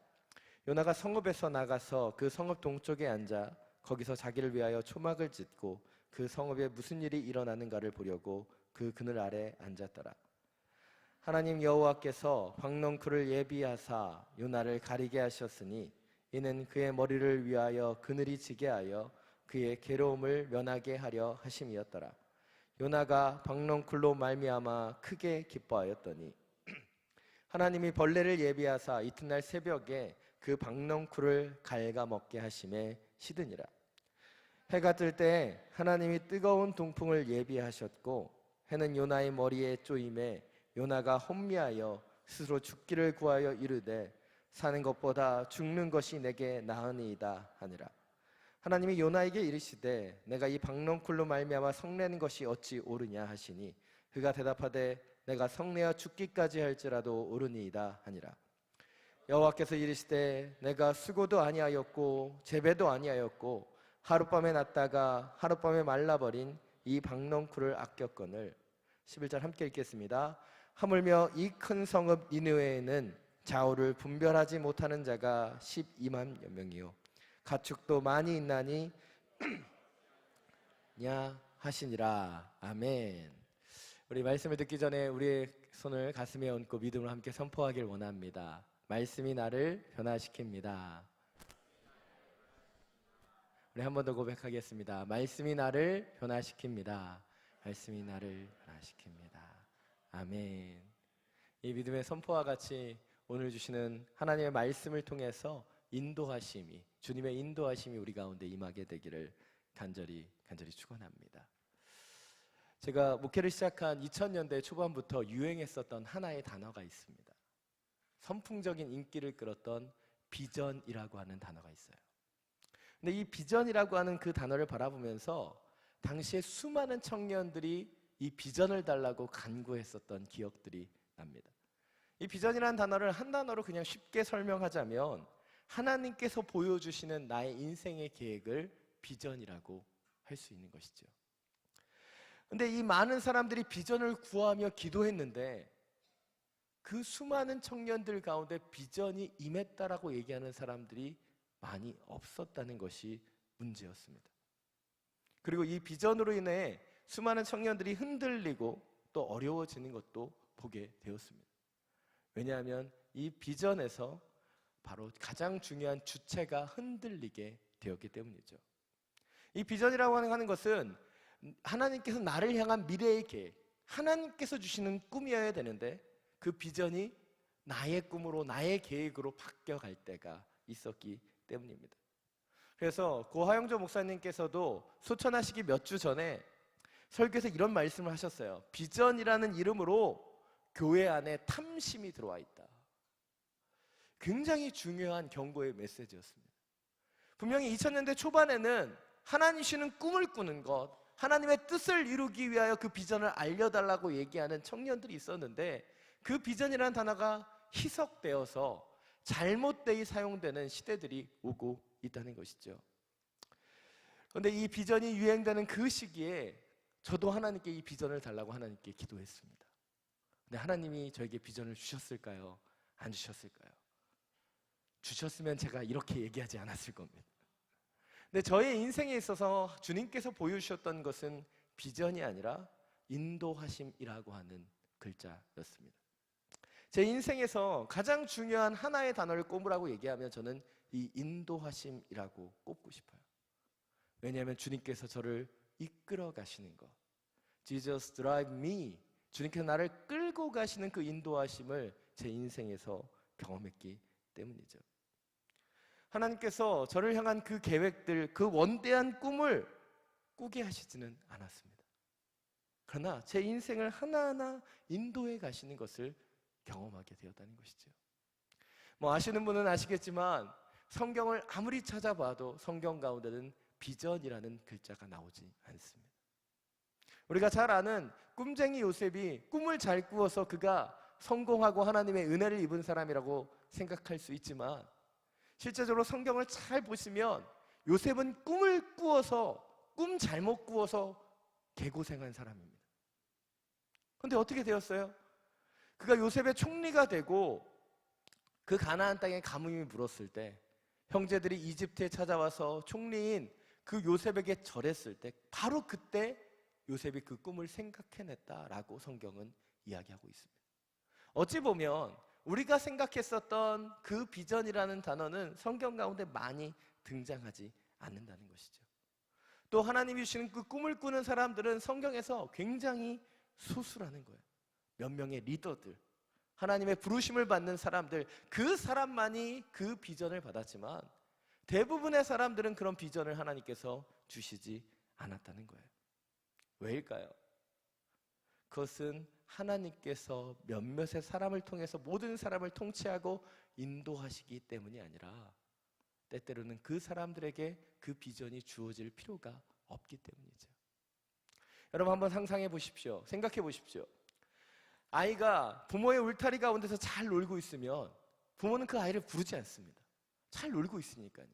요나가 성읍에서 나가서 그 성읍 동쪽에 앉아 거기서 자기를 위하여 초막을 짓고 그 성읍에 무슨 일이 일어나는가를 보려고 그 그늘 아래 앉았더라. 하나님 여호와께서 황넝쿨을 예비하사 요나를 가리게 하셨으니 이는 그의 머리를 위하여 그늘이 지게 하여 그의 괴로움을 면하게 하려 하심이었더라. 요나가 황넝쿨로 말미암아 크게 기뻐하였더니 하나님이 벌레를 예비하사 이튿날 새벽에 그 박넝쿨을 갉아먹게 하심에 시드니라. 해가 뜰 때 하나님이 뜨거운 동풍을 예비하셨고 해는 요나의 머리에 쪼임에 요나가 혼미하여 스스로 죽기를 구하여 이르되 사는 것보다 죽는 것이 내게 나으니이다 하니라. 하나님이 요나에게 이르시되 내가 이 박넝쿨로 말미암아 성내는 것이 어찌 옳으냐 하시니 그가 대답하되 내가 성내어 죽기까지 할지라도 옳으니이다 하니라. 여호와께서 이르시되 내가 수고도 아니하였고 재배도 아니하였고 하룻밤에 났다가 하룻밤에 말라버린 이 박넝쿨을 아꼈거늘. 11절 함께 읽겠습니다. 하물며 이 큰 성읍 니느웨에는 좌우를 분별하지 못하는 자가 12만 명이요 가축도 많이 있나니 냐 하시니라. 아멘. 우리 말씀을 듣기 전에 우리의 손을 가슴에 얹고 믿음으로 함께 선포하길 원합니다. 말씀이 나를 변화시킵니다. 우리 한 번 더 고백하겠습니다. 말씀이 나를 변화시킵니다. 말씀이 나를 변화시킵니다. 아멘. 이 믿음의 선포와 같이 오늘 주시는 하나님의 말씀을 통해서 인도하심이, 주님의 인도하심이 우리 가운데 임하게 되기를 간절히 축원합니다. 제가 목회를 시작한 2000년대 초반부터 유행했었던 하나의 단어가 있습니다. 선풍적인 인기를 끌었던 비전이라고 하는 단어가 있어요. 근데 이 비전이라고 하는 그 단어를 바라보면서 당시에 수많은 청년들이 이 비전을 달라고 간구했었던 기억들이 납니다. 이 비전이라는 단어를 한 단어로 그냥 쉽게 설명하자면 하나님께서 보여주시는 나의 인생의 계획을 비전이라고 할 수 있는 것이죠. 근데 이 많은 사람들이 비전을 구하며 기도했는데 그 수많은 청년들 가운데 비전이 임했다라고 얘기하는 사람들이 많이 없었다는 것이 문제였습니다. 그리고 이 비전으로 인해 수많은 청년들이 흔들리고 또 어려워지는 것도 보게 되었습니다. 왜냐하면 이 비전에서 바로 가장 중요한 주체가 흔들리게 되었기 때문이죠. 이 비전이라고 하는 것은 하나님께서 나를 향한 미래의 계획, 하나님께서 주시는 꿈이어야 되는데 그 비전이 나의 꿈으로 나의 계획으로 바뀌어갈 때가 있었기 때문입니다. 그래서 고 하영조 목사님께서도 소천하시기 몇 주 전에 설교에서 이런 말씀을 하셨어요. 비전이라는 이름으로 교회 안에 탐심이 들어와 있다. 굉장히 중요한 경고의 메시지였습니다. 분명히 2000년대 초반에는 하나님 주시는 꿈을 꾸는 것, 하나님의 뜻을 이루기 위하여 그 비전을 알려달라고 얘기하는 청년들이 있었는데 그 비전이라는 단어가 희석되어서 잘못되이 사용되는 시대들이 오고 있다는 것이죠. 그런데 이 비전이 유행되는 그 시기에 저도 하나님께 이 비전을 달라고 하나님께 기도했습니다. 근데 하나님이 저에게 비전을 주셨을까요? 안 주셨을까요? 주셨으면 제가 이렇게 얘기하지 않았을 겁니다. 근데 저의 인생에 있어서 주님께서 보여주셨던 것은 비전이 아니라 인도하심이라고 하는 글자였습니다. 제 인생에서 가장 중요한 하나의 단어를 꼽으라고 얘기하면 저는 이 인도하심이라고 꼽고 싶어요. 왜냐하면 주님께서 저를 이끌어 가시는 것, Jesus drive me, 주님께서 나를 끌고 가시는 그 인도하심을 제 인생에서 경험했기 때문이죠. 하나님께서 저를 향한 그 계획들, 그 원대한 꿈을 꾸게 하시지는 않았습니다. 그러나 제 인생을 하나하나 인도해 가시는 것을 경험하게 되었다는 것이죠. 아시는 분은 아시겠지만 성경을 아무리 찾아봐도 성경 가운데는 비전이라는 글자가 나오지 않습니다. 우리가 잘 아는 꿈쟁이 요셉이 꿈을 잘 꾸어서 그가 성공하고 하나님의 은혜를 입은 사람이라고 생각할 수 있지만 실제적으로 성경을 잘 보시면 요셉은 꿈을 꾸어서 꿈 잘못 꾸어서 개고생한 사람입니다. 그런데 어떻게 되었어요? 그가 요셉의 총리가 되고 그 가나안 땅에 가뭄이 물었을 때 형제들이 이집트에 찾아와서 총리인 그 요셉에게 절했을 때 바로 그때 요셉이 그 꿈을 생각해냈다라고 성경은 이야기하고 있습니다. 어찌 보면 우리가 생각했었던 그 비전이라는 단어는 성경 가운데 많이 등장하지 않는다는 것이죠. 또 하나님이 주시는 그 꿈을 꾸는 사람들은 성경에서 굉장히 소수라는 거예요. 몇 명의 리더들, 하나님의 부르심을 받는 사람들, 그 사람만이 그 비전을 받았지만 대부분의 사람들은 그런 비전을 하나님께서 주시지 않았다는 거예요. 왜일까요? 그것은 하나님께서 몇몇의 사람을 통해서 모든 사람을 통치하고 인도하시기 때문이 아니라 때때로는 그 사람들에게 그 비전이 주어질 필요가 없기 때문이죠. 여러분 한번 상상해 보십시오. 생각해 보십시오. 아이가 부모의 울타리 가운데서 잘 놀고 있으면 부모는 그 아이를 부르지 않습니다. 잘 놀고 있으니까요.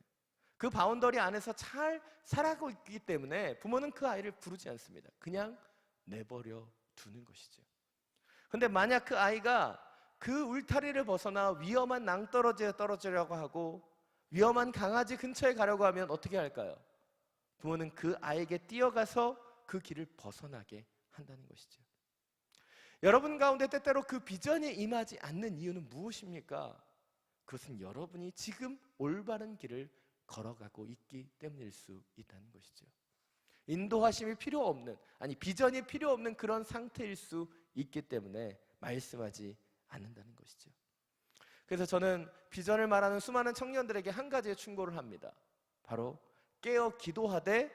그 바운더리 안에서 잘 살아가고 있기 때문에 부모는 그 아이를 부르지 않습니다. 그냥 내버려 두는 것이죠. 그런데 만약 그 아이가 그 울타리를 벗어나 위험한 낭떠러지에 떨어지려고 하고 위험한 강아지 근처에 가려고 하면 어떻게 할까요? 부모는 그 아이에게 뛰어가서 그 길을 벗어나게 한다는 것이죠. 여러분 가운데 때때로 그 비전이 임하지 않는 이유는 무엇입니까? 그것은 여러분이 지금 올바른 길을 걸어가고 있기 때문일 수 있다는 것이죠. 인도하심이 필요 없는, 아니 비전이 필요 없는 그런 상태일 수 있기 때문에 말씀하지 않는다는 것이죠. 그래서 저는 비전을 말하는 수많은 청년들에게 한 가지의 충고를 합니다. 바로 깨어 기도하되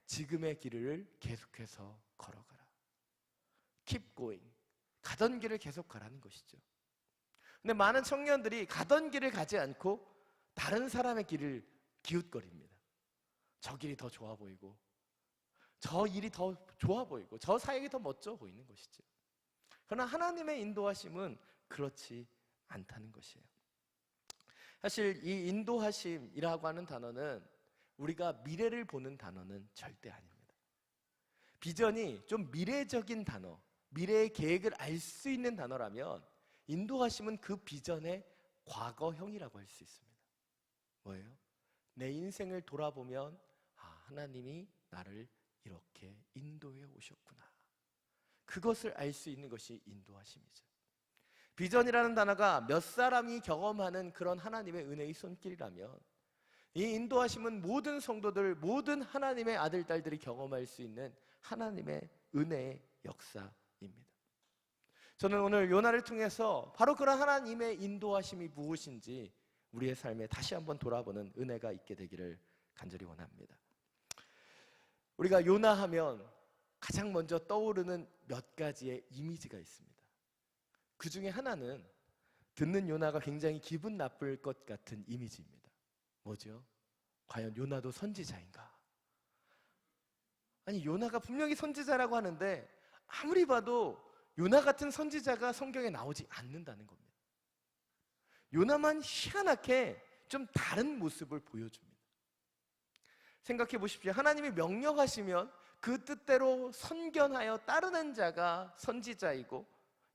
지금의 길을 계속해서 걸어가라. Keep going. 가던 길을 계속 가라는 것이죠. 근데 많은 청년들이 가던 길을 가지 않고 다른 사람의 길을 기웃거립니다. 저 길이 더 좋아 보이고 저 일이 더 좋아 보이고 저 사역이 더 멋져 보이는 것이죠. 그러나 하나님의 인도하심은 그렇지 않다는 것이에요. 사실 이 인도하심이라고 하는 단어는 우리가 미래를 보는 단어는 절대 아닙니다. 비전이 좀 미래적인 단어, 미래의 계획을 알 수 있는 단어라면 인도하심은 그 비전의 과거형이라고 할 수 있습니다. 뭐예요? 내 인생을 돌아보면 하나님이 나를 이렇게 인도해 오셨구나. 그것을 알 수 있는 것이 인도하심이죠. 비전이라는 단어가 몇 사람이 경험하는 그런 하나님의 은혜의 손길이라면 이 인도하심은 모든 성도들, 모든 하나님의 아들, 딸들이 경험할 수 있는 하나님의 은혜의 역사입니다. 저는 오늘 요나를 통해서 바로 그런 하나님의 인도하심이 무엇인지 우리의 삶에 다시 한번 돌아보는 은혜가 있게 되기를 간절히 원합니다. 우리가 요나하면 가장 먼저 떠오르는 몇 가지의 이미지가 있습니다. 그 중에 하나는 듣는 요나가 굉장히 기분 나쁠 것 같은 이미지입니다. 뭐죠? 과연 요나도 선지자인가? 아니 요나가 분명히 선지자라고 하는데 아무리 봐도 요나 같은 선지자가 성경에 나오지 않는다는 겁니다. 요나만 희한하게 좀 다른 모습을 보여줍니다. 생각해 보십시오. 하나님이 명령하시면 그 뜻대로 선견하여 따르는 자가 선지자이고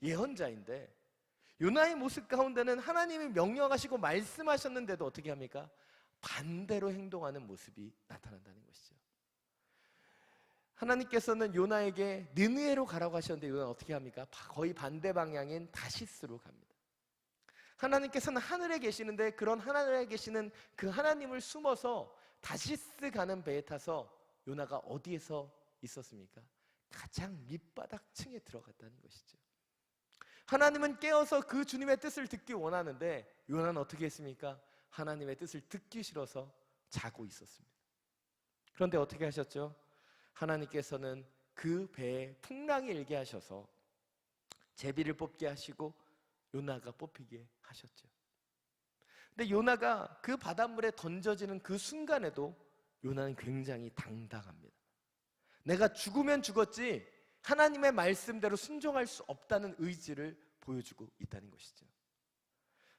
예언자인데 요나의 모습 가운데는 하나님이 명령하시고 말씀하셨는데도 어떻게 합니까? 반대로 행동하는 모습이 나타난다는 것이죠. 하나님께서는 요나에게 느느웨로 가라고 하셨는데 요나는 어떻게 합니까? 거의 반대 방향인 다시스로 갑니다. 하나님께서는 하늘에 계시는데 그런 하늘에 계시는 그 하나님을 숨어서 다시스 가는 배에 타서 요나가 어디에서 있었습니까? 가장 밑바닥 층에 들어갔다는 것이죠. 하나님은 깨어서 그 주님의 뜻을 듣기 원하는데 요나는 어떻게 했습니까? 하나님의 뜻을 듣기 싫어서 자고 있었습니다. 그런데 어떻게 하셨죠? 하나님께서는 그 배에 풍랑이 일게 하셔서 제비를 뽑게 하시고 요나가 뽑히게 하셨죠. 근데 요나가 그 바닷물에 던져지는 그 순간에도 요나는 굉장히 당당합니다. 내가 죽으면 죽었지 하나님의 말씀대로 순종할 수 없다는 의지를 보여주고 있다는 것이죠.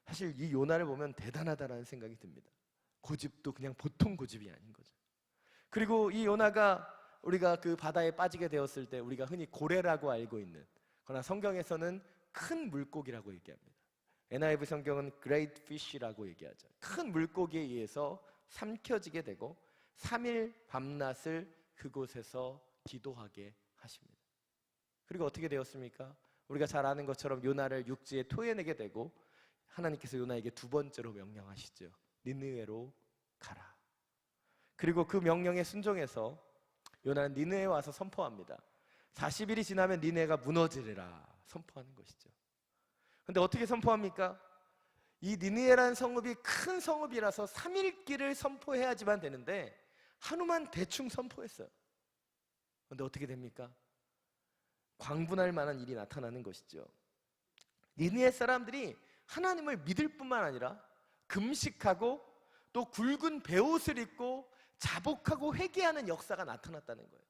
사실 이 요나를 보면 대단하다라는 생각이 듭니다. 고집도 그냥 보통 고집이 아닌 거죠. 그리고 이 요나가 우리가 그 바다에 빠지게 되었을 때 우리가 흔히 고래라고 알고 있는, 그러나 성경에서는 큰 물고기라고 얘기합니다. NIV 성경은 Great Fish라고 얘기하죠. 큰 물고기에 의해서 삼켜지게 되고 3일 밤낮을 그곳에서 기도하게 하십니다. 그리고 어떻게 되었습니까? 우리가 잘 아는 것처럼 요나를 육지에 토해내게 되고 하나님께서 요나에게 두 번째로 명령하시죠. 니느웨로 가라. 그리고 그 명령에 순종해서 요나는 니느웨에 와서 선포합니다. 40일이 지나면 니느웨가 무너지리라 선포하는 것이죠. 근데 어떻게 선포합니까? 이 니느웨라는 성읍이 큰 성읍이라서 3일길을 선포해야지만 되는데 한우만 대충 선포했어요. 근데 어떻게 됩니까? 광분할 만한 일이 나타나는 것이죠. 니느웨 사람들이 하나님을 믿을 뿐만 아니라 금식하고 또 굵은 베옷을 입고 자복하고 회개하는 역사가 나타났다는 거예요.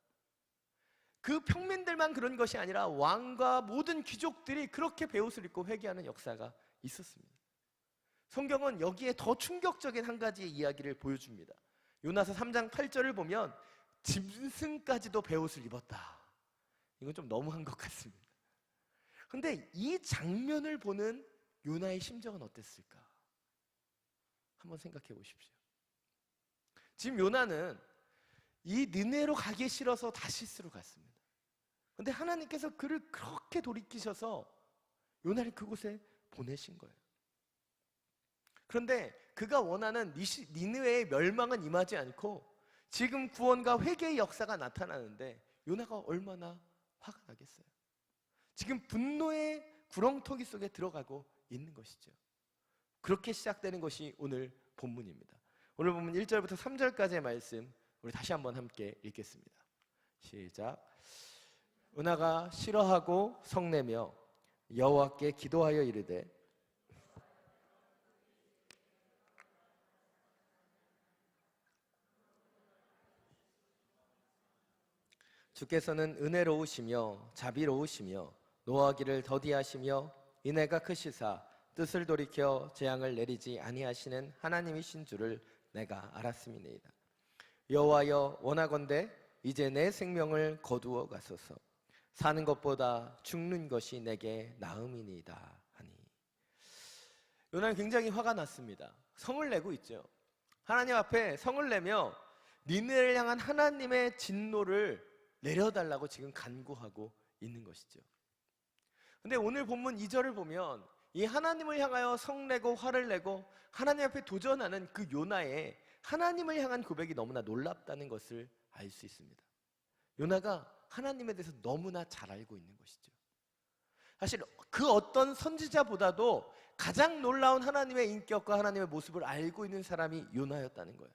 그 평민들만 그런 것이 아니라 왕과 모든 귀족들이 그렇게 베옷을 입고 회개하는 역사가 있었습니다. 성경은 여기에 더 충격적인 한 가지의 이야기를 보여줍니다. 요나서 3장 8절을 보면 짐승까지도 베옷을 입었다. 이건 좀 너무한 것 같습니다. 근데 이 장면을 보는 요나의 심정은 어땠을까? 한번 생각해 보십시오. 지금 요나는 이 니느웨로 가기 싫어서 다시스로 갔습니다. 근데 하나님께서 그를 그렇게 돌이키셔서 요나를 그곳에 보내신 거예요. 그런데 그가 원하는 니느웨의 멸망은 임하지 않고 지금 구원과 회개의 역사가 나타나는데 요나가 얼마나 화가 나겠어요. 지금 분노의 구렁텅이 속에 들어가고 있는 것이죠. 그렇게 시작되는 것이 오늘 본문입니다. 오늘 본문 1절부터 3절까지의 말씀 우리 다시 한번 함께 읽겠습니다. 시작. 요나가 싫어하고 성내며 여호와께 기도하여 이르되 주께서는 은혜로우시며 자비로우시며 노하기를 더디하시며 인애가 크시사 뜻을 돌이켜 재앙을 내리지 아니하시는 하나님이신 줄을 내가 알았음이니이다. 여호와여 원하건대 이제 내 생명을 거두어 가소서. 사는 것보다 죽는 것이 내게 나음이니이다 하니. 요나는 굉장히 화가 났습니다. 성을 내고 있죠. 하나님 앞에 성을 내며 니느웨를 향한 하나님의 진노를 내려달라고 지금 간구하고 있는 것이죠. 근데 오늘 본문 2절을 보면 이 하나님을 향하여 성내고 화를 내고 하나님 앞에 도전하는 그 요나의 하나님을 향한 고백이 너무나 놀랍다는 것을 알 수 있습니다. 요나가 하나님에 대해서 너무나 잘 알고 있는 것이죠. 사실 그 어떤 선지자보다도 가장 놀라운 하나님의 인격과 하나님의 모습을 알고 있는 사람이 요나였다는 거예요.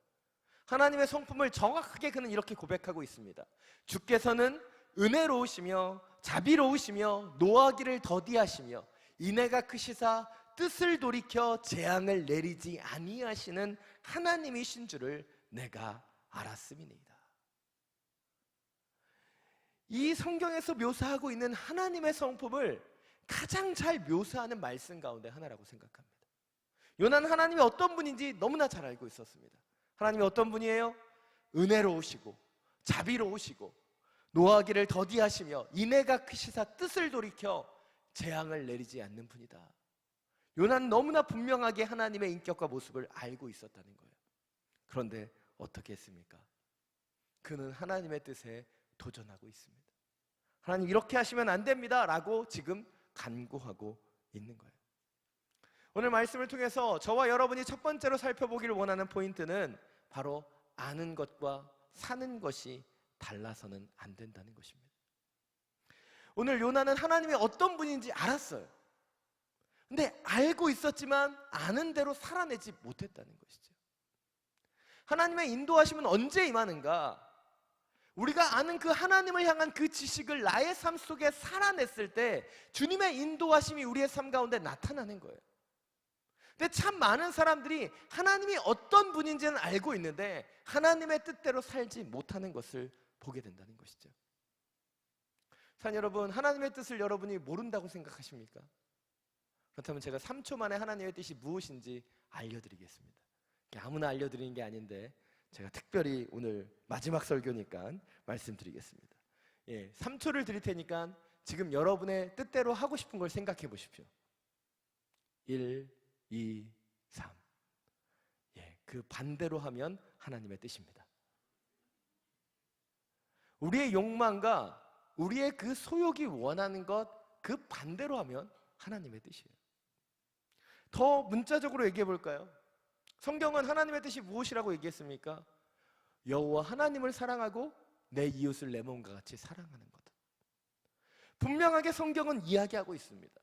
하나님의 성품을 정확하게 그는 이렇게 고백하고 있습니다. 주께서는 은혜로우시며 자비로우시며 노하기를 더디하시며 인애가 크시사 뜻을 돌이켜 재앙을 내리지 아니하시는 하나님이신 줄을 내가 알았음이니이다. 이 성경에서 묘사하고 있는 하나님의 성품을 가장 잘 묘사하는 말씀 가운데 하나라고 생각합니다. 요나는 하나님이 어떤 분인지 너무나 잘 알고 있었습니다. 하나님이 어떤 분이에요? 은혜로우시고 자비로우시고 노하기를 더디하시며 인애가 크시사 뜻을 돌이켜 재앙을 내리지 않는 분이다. 요나는 너무나 분명하게 하나님의 인격과 모습을 알고 있었다는 거예요. 그런데 어떻게 했습니까? 그는 하나님의 뜻에 도전하고 있습니다. 하나님 이렇게 하시면 안 됩니다 라고 지금 간구하고 있는 거예요. 오늘 말씀을 통해서 저와 여러분이 첫 번째로 살펴보기를 원하는 포인트는 바로 아는 것과 사는 것이 달라서는 안 된다는 것입니다. 오늘 요나는 하나님이 어떤 분인지 알았어요. 근데 알고 있었지만 아는 대로 살아내지 못했다는 것이죠. 하나님의 인도하심은 언제 임하는가? 우리가 아는 그 하나님을 향한 그 지식을 나의 삶 속에 살아냈을 때 주님의 인도하심이 우리의 삶 가운데 나타나는 거예요. 근데 참 많은 사람들이 하나님이 어떤 분인지는 알고 있는데 하나님의 뜻대로 살지 못하는 것을 보게 된다는 것이죠. 자, 여러분, 하나님의 뜻을 여러분이 모른다고 생각하십니까? 그렇다면 제가 3초 만에 하나님의 뜻이 무엇인지 알려드리겠습니다. 아무나 알려드리는 게 아닌데 제가 특별히 오늘 마지막 설교니까 말씀드리겠습니다. 3초를 드릴 테니까 지금 여러분의 뜻대로 하고 싶은 걸 생각해 보십시오. 1, 2, 3. 그 반대로 하면 하나님의 뜻입니다. 우리의 욕망과 우리의 그 소욕이 원하는 것 그 반대로 하면 하나님의 뜻이에요. 더 문자적으로 얘기해 볼까요? 성경은 하나님의 뜻이 무엇이라고 얘기했습니까? 여호와 하나님을 사랑하고 내 이웃을 내 몸과 같이 사랑하는 것. 분명하게 성경은 이야기하고 있습니다.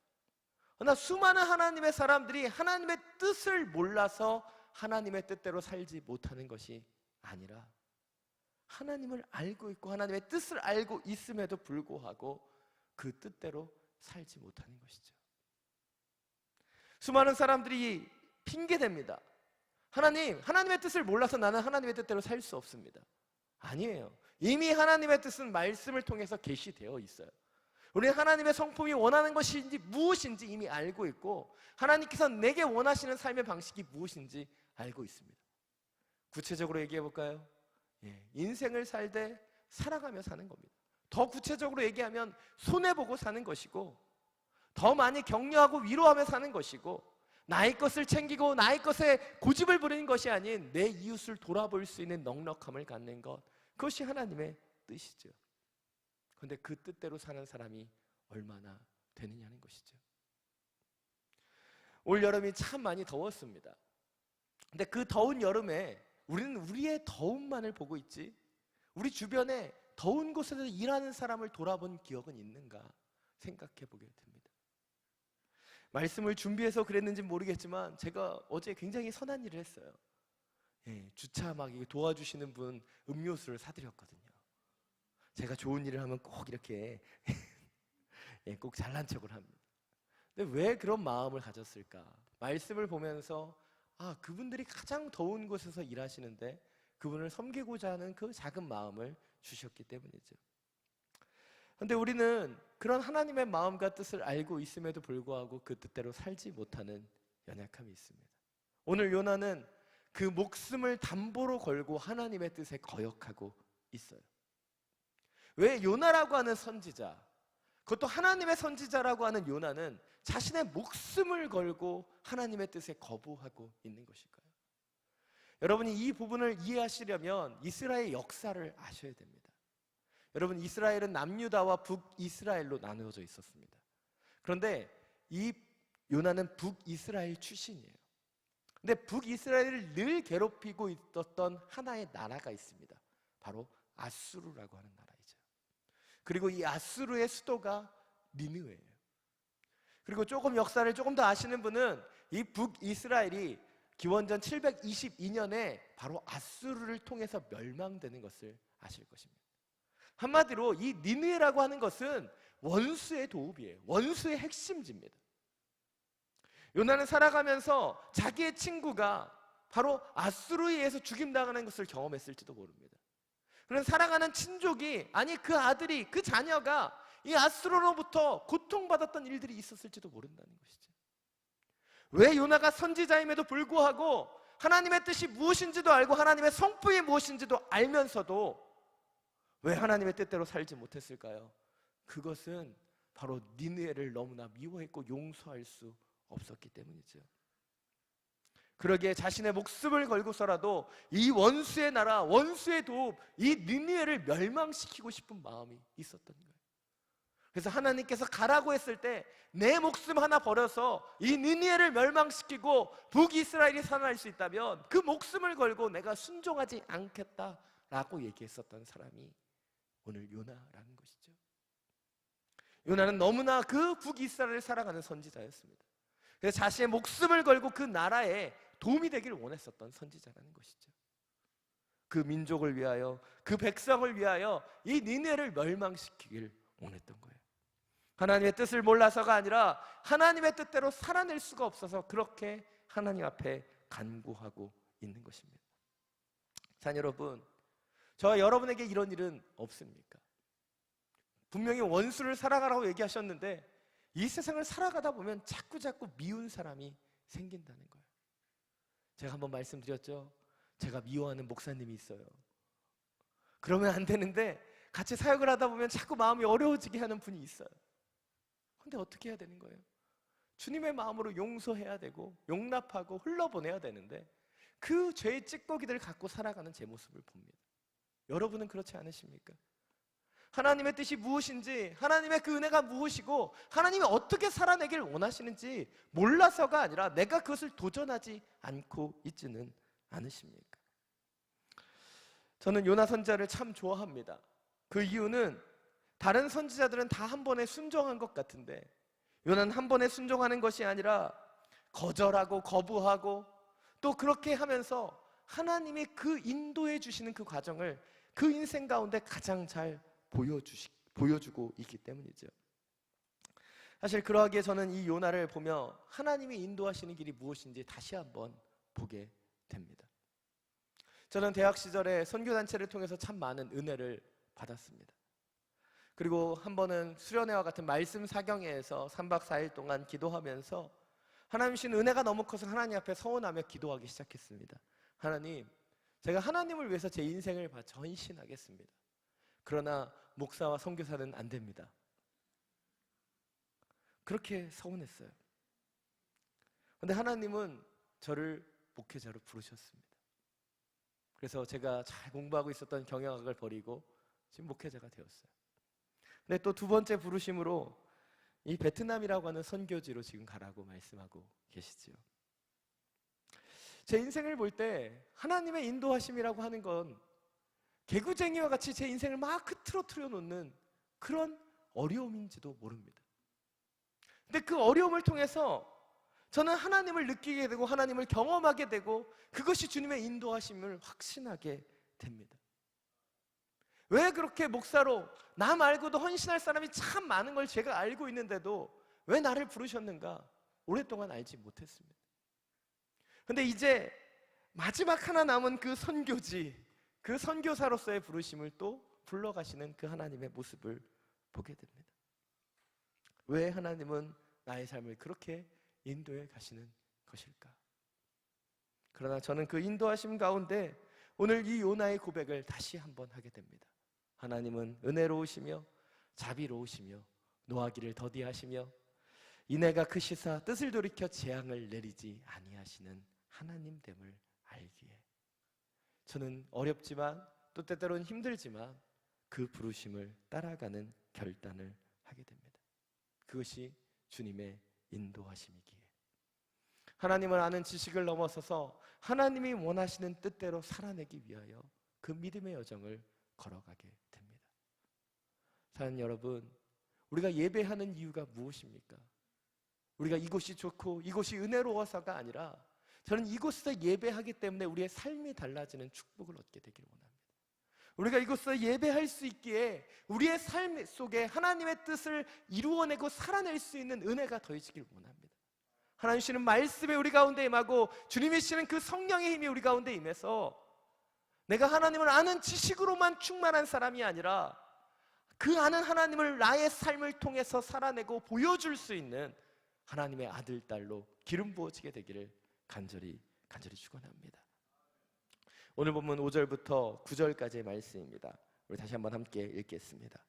그러나 수많은 하나님의 사람들이 하나님의 뜻을 몰라서 하나님의 뜻대로 살지 못하는 것이 아니라 하나님을 알고 있고 하나님의 뜻을 알고 있음에도 불구하고 그 뜻대로 살지 못하는 것이죠. 수많은 사람들이 핑계댑니다. 하나님의 뜻을 몰라서 나는 하나님의 뜻대로 살 수 없습니다. 아니에요. 이미 하나님의 뜻은 말씀을 통해서 계시되어 있어요. 우리는 하나님의 성품이 원하는 것인지 무엇인지 이미 알고 있고 하나님께서 내게 원하시는 삶의 방식이 무엇인지 알고 있습니다. 구체적으로 얘기해 볼까요? 인생을 살되 살아가며 사는 겁니다. 더 구체적으로 얘기하면 손해보고 사는 것이고 더 많이 격려하고 위로하며 사는 것이고 나의 것을 챙기고 나의 것에 고집을 부리는 것이 아닌 내 이웃을 돌아볼 수 있는 넉넉함을 갖는 것, 그것이 하나님의 뜻이죠. 그런데 그 뜻대로 사는 사람이 얼마나 되느냐는 것이죠. 올 여름이 참 많이 더웠습니다. 근데 그 더운 여름에 우리는 우리의 더움만을 보고 있지 우리 주변에 더운 곳에서 일하는 사람을 돌아본 기억은 있는가 생각해 보게 됩니다. 말씀을 준비해서 그랬는지 모르겠지만 제가 어제 굉장히 선한 일을 했어요. 주차 막 도와주시는 분 음료수를 사드렸거든요. 제가 좋은 일을 하면 꼭 이렇게 꼭 잘난 척을 합니다. 근데 왜 그런 마음을 가졌을까? 말씀을 보면서 그분들이 가장 더운 곳에서 일하시는데 그분을 섬기고자 하는 그 작은 마음을 주셨기 때문이죠. 그런데 우리는 그런 하나님의 마음과 뜻을 알고 있음에도 불구하고 그 뜻대로 살지 못하는 연약함이 있습니다. 오늘 요나는 그 목숨을 담보로 걸고 하나님의 뜻에 거역하고 있어요. 왜 요나라고 하는 선지자, 그것도 하나님의 선지자라고 하는 요나는 자신의 목숨을 걸고 하나님의 뜻에 거부하고 있는 것일까요? 여러분이 이 부분을 이해하시려면 이스라엘 역사를 아셔야 됩니다. 여러분, 이스라엘은 남유다와 북이스라엘로 나누어져 있었습니다. 그런데 이 요나는 북이스라엘 출신이에요. 근데 북이스라엘을 늘 괴롭히고 있었던 하나의 나라가 있습니다. 바로 아수르라고 하는 나라이죠. 그리고 이 아수르의 수도가 니느웨예요. 그리고 조금 역사를 조금 더 아시는 분은 이 북이스라엘이 기원전 722년에 바로 아수르를 통해서 멸망되는 것을 아실 것입니다. 한마디로 이 니느웨라고 하는 것은 원수의 도읍이에요. 원수의 핵심지입니다. 요나는 살아가면서 자기의 친구가 바로 아수르에 의해서 죽임당하는 것을 경험했을지도 모릅니다. 그런 살아가는 친족이, 아니 그 아들이, 그 자녀가 이 아수르로부터 고통받았던 일들이 있었을지도 모른다는 것이죠. 왜 요나가 선지자임에도 불구하고 하나님의 뜻이 무엇인지도 알고 하나님의 성품이 무엇인지도 알면서도 왜 하나님의 뜻대로 살지 못했을까요? 그것은 바로 니느웨를 너무나 미워했고 용서할 수 없었기 때문이죠. 그러기에 자신의 목숨을 걸고서라도 이 원수의 나라, 원수의 도읍, 이 니느웨를 멸망시키고 싶은 마음이 있었던 거예요. 그래서 하나님께서 가라고 했을 때 내 목숨 하나 버려서 이 니느웨를 멸망시키고 북이스라엘이 살아날 수 있다면 그 목숨을 걸고 내가 순종하지 않겠다라고 얘기했었던 사람이 오늘 요나라는 것이죠. 요나는 너무나 그 북이스라엘을 살아가는 선지자였습니다. 그래서 자신의 목숨을 걸고 그 나라에 도움이 되기를 원했었던 선지자라는 것이죠. 그 민족을 위하여, 그 백성을 위하여 이 니느웨를 멸망시키길 원했던 거예요. 하나님의 뜻을 몰라서가 아니라 하나님의 뜻대로 살아낼 수가 없어서 그렇게 하나님 앞에 간구하고 있는 것입니다. 자, 여러분, 저와 여러분에게 이런 일은 없습니까? 분명히 원수를 살아가라고 얘기하셨는데 이 세상을 살아가다 보면 자꾸자꾸 미운 사람이 생긴다는 거예요. 제가 한번 말씀드렸죠. 제가 미워하는 목사님이 있어요. 그러면 안 되는데 같이 사역을 하다 보면 자꾸 마음이 어려워지게 하는 분이 있어요. 근데 어떻게 해야 되는 거예요? 주님의 마음으로 용서해야 되고 용납하고 흘러보내야 되는데 그 죄의 찌꺼기들을 갖고 살아가는 제 모습을 봅니다. 여러분은 그렇지 않으십니까? 하나님의 뜻이 무엇인지, 하나님의 그 은혜가 무엇이고 하나님이 어떻게 살아내길 원하시는지 몰라서가 아니라 내가 그것을 도전하지 않고 있지는 않으십니까? 저는 요나 선지자를 참 좋아합니다. 그 이유는 다른 선지자들은 다 한 번에 순종한 것 같은데 요나는 한 번에 순종하는 것이 아니라 거절하고 거부하고 또 그렇게 하면서 하나님이 그 인도해 주시는 그 과정을 그 인생 가운데 가장 잘 보여주고 있기 때문이죠. 사실 그러하기에 저는 이 요나를 보며 하나님이 인도하시는 길이 무엇인지 다시 한번 보게 됩니다. 저는 대학 시절에 선교단체를 통해서 참 많은 은혜를 받았습니다. 그리고 한 번은 수련회와 같은 말씀 사경회에서 3박 4일 동안 기도하면서 하나님 주신 은혜가 너무 커서 하나님 앞에 서원하며 기도하기 시작했습니다. 하나님, 제가 하나님을 위해서 제 인생을 바쳐 헌신하겠습니다. 그러나 목사와 선교사는 안 됩니다. 그렇게 서운했어요. 그런데 하나님은 저를 목회자로 부르셨습니다. 그래서 제가 잘 공부하고 있었던 경영학을 버리고 지금 목회자가 되었어요. 근데 또 두 번째 부르심으로 이 베트남이라고 하는 선교지로 지금 가라고 말씀하고 계시지요. 제 인생을 볼 때 하나님의 인도하심이라고 하는 건 개구쟁이와 같이 제 인생을 막 흐트러뜨려 놓는 그런 어려움인지도 모릅니다. 근데 그 어려움을 통해서 저는 하나님을 느끼게 되고 하나님을 경험하게 되고 그것이 주님의 인도하심을 확신하게 됩니다. 왜 그렇게 목사로 나 말고도 헌신할 사람이 참 많은 걸 제가 알고 있는데도 왜 나를 부르셨는가 오랫동안 알지 못했습니다. 근데 이제 마지막 하나 남은 그 선교지, 그 선교사로서의 부르심을 또 불러가시는 그 하나님의 모습을 보게 됩니다. 왜 하나님은 나의 삶을 그렇게 인도해 가시는 것일까? 그러나 저는 그 인도하심 가운데 오늘 이 요나의 고백을 다시 한번 하게 됩니다. 하나님은 은혜로우시며 자비로우시며 노하기를 더디하시며 인애가 크시사 뜻을 돌이켜 재앙을 내리지 아니하시는 하나님됨을 알기에 저는 어렵지만 또 때때로는 힘들지만 그 부르심을 따라가는 결단을 하게 됩니다. 그것이 주님의 인도하심이기에 하나님을 아는 지식을 넘어서서 하나님이 원하시는 뜻대로 살아내기 위하여 그 믿음의 여정을 걸어가게 됩니다. 사랑하는 여러분, 우리가 예배하는 이유가 무엇입니까? 우리가 이곳이 좋고 이곳이 은혜로워서가 아니라 저는 이곳에서 예배하기 때문에 우리의 삶이 달라지는 축복을 얻게 되기를 원합니다. 우리가 이곳에서 예배할 수 있기에 우리의 삶 속에 하나님의 뜻을 이루어내고 살아낼 수 있는 은혜가 더해지기를 원합니다. 하나님 주시는 말씀에 우리 가운데 임하고 주님이 주시는 그 성령의 힘이 우리 가운데 임해서 내가 하나님을 아는 지식으로만 충만한 사람이 아니라 그 아는 하나님을 나의 삶을 통해서 살아내고 보여줄 수 있는 하나님의 아들, 딸로 기름 부어지게 되기를 간절히 축원합니다. 오늘 본문 5절부터 9절까지의 말씀입니다. 우리 다시 한번 함께 읽겠습니다.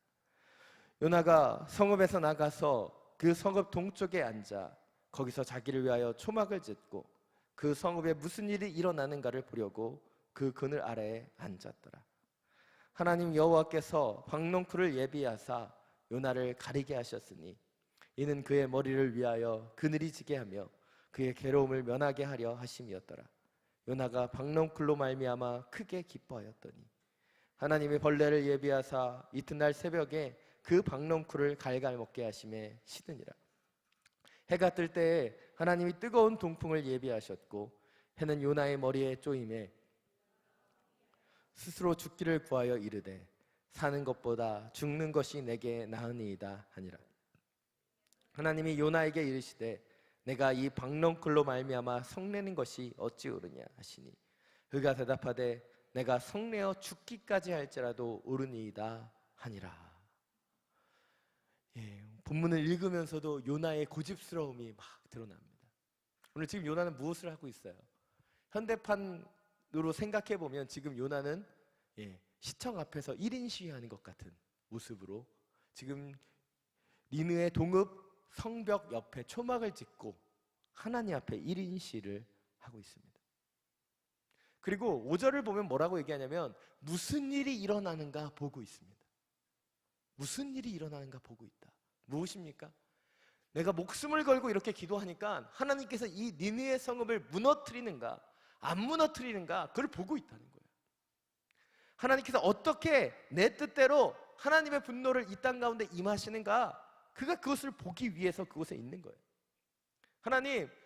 요나가 성읍에서 나가서 그 성읍 동쪽에 앉아 거기서 자기를 위하여 초막을 짓고 그 성읍에 무슨 일이 일어나는가를 보려고 그 그늘 아래에 앉았더라. 하나님 여호와께서 박농쿨을 예비하사 요나를 가리게 하셨으니 이는 그의 머리를 위하여 그늘이 지게 하며 그의 괴로움을 면하게 하려 하심이었더라. 요나가 박농쿨로 말미암아 크게 기뻐하였더니 하나님이 벌레를 예비하사 이튿날 새벽에 그 박농쿨을 갈갈 먹게 하심에 시드니라. 해가 뜰 때에 하나님이 뜨거운 동풍을 예비하셨고 해는 요나의 머리에 쪼임에 스스로 죽기를 구하여 이르되 사는 것보다 죽는 것이 내게 나으니이다 하니라. 하나님이 요나에게 이르시되 내가 이 박농쿨로 말미암아 성내는 것이 어찌 옳으냐 하시니 그가 대답하되 내가 성내어 죽기까지 할지라도 옳으니이다 하니라. 본문을 읽으면서도 요나의 고집스러움이 막 드러납니다. 오늘 지금 요나는 무엇을 하고 있어요? 현대판으로 생각해 보면 지금 요나는 시청 앞에서 1인 시위하는 것 같은 모습으로 지금 니느의 동읍 성벽 옆에 초막을 짓고 하나님 앞에 1인 시위를 하고 있습니다. 그리고 5절을 보면 뭐라고 얘기하냐면 무슨 일이 일어나는가 보고 있습니다. 무슨 일이 일어나는가 보고 있다. 무엇입니까? 내가 목숨을 걸고 이렇게 기도하니까 하나님께서 이 니느의 성읍을 무너뜨리는가 안 무너뜨리는가 그걸 보고 있다는 거예요. 하나님께서 어떻게 내 뜻대로 하나님의 분노를 이 땅 가운데 임하시는가 그가 그것을 보기 위해서 그곳에 있는 거예요.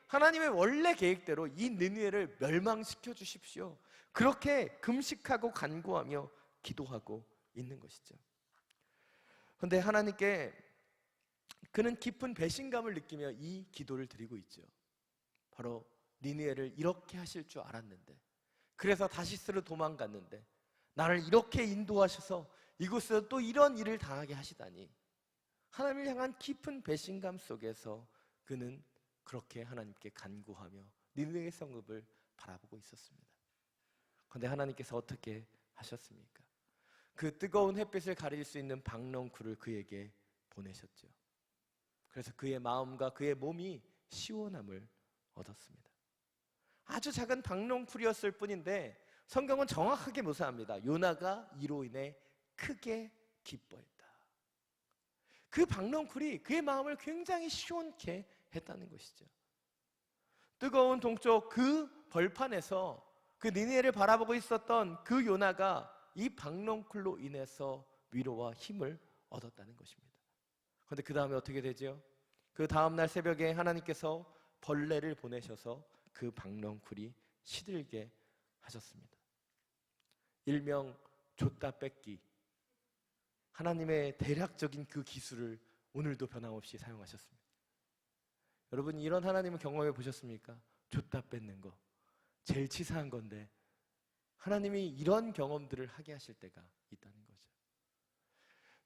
하나님의 원래 계획대로 이 느느웨를 멸망시켜 주십시오. 그렇게 금식하고 간구하며 기도하고 있는 것이죠. 그런데 하나님께 그는 깊은 배신감을 느끼며 이 기도를 드리고 있죠. 바로 니느웨를 이렇게 하실 줄 알았는데, 그래서 다시스로 도망갔는데 나를 이렇게 인도하셔서 이곳에서 또 이런 일을 당하게 하시다니. 하나님을 향한 깊은 배신감 속에서 그는 그렇게 하나님께 간구하며 니느웨 성읍을 바라보고 있었습니다. 그런데 하나님께서 어떻게 하셨습니까? 그 뜨거운 햇빛을 가릴 수 있는 박넝쿨을 그에게 보내셨죠. 그래서 그의 마음과 그의 몸이 시원함을 얻었습니다. 아주 작은 박넝쿨이었을 뿐인데 성경은 정확하게 묘사합니다. 요나가 이로 인해 크게 기뻐했다. 그 박넝쿨이 그의 마음을 굉장히 시원케 했다는 것이죠. 뜨거운 동쪽 그 벌판에서 그 니느웨를 바라보고 있었던 그 요나가 이 박넝쿨로 인해서 위로와 힘을 얻었다는 것입니다. 그런데 그 다음에 어떻게 되죠? 그 다음날 새벽에 하나님께서 벌레를 보내셔서 그 박넝쿨이 시들게 하셨습니다. 일명 줬다 뺏기, 하나님의 대략적인 그 기술을 오늘도 변함없이 사용하셨습니다. 여러분, 이런 하나님을 경험해 보셨습니까? 줬다 뺏는 거 제일 치사한 건데 하나님이 이런 경험들을 하게 하실 때가 있다는 거죠.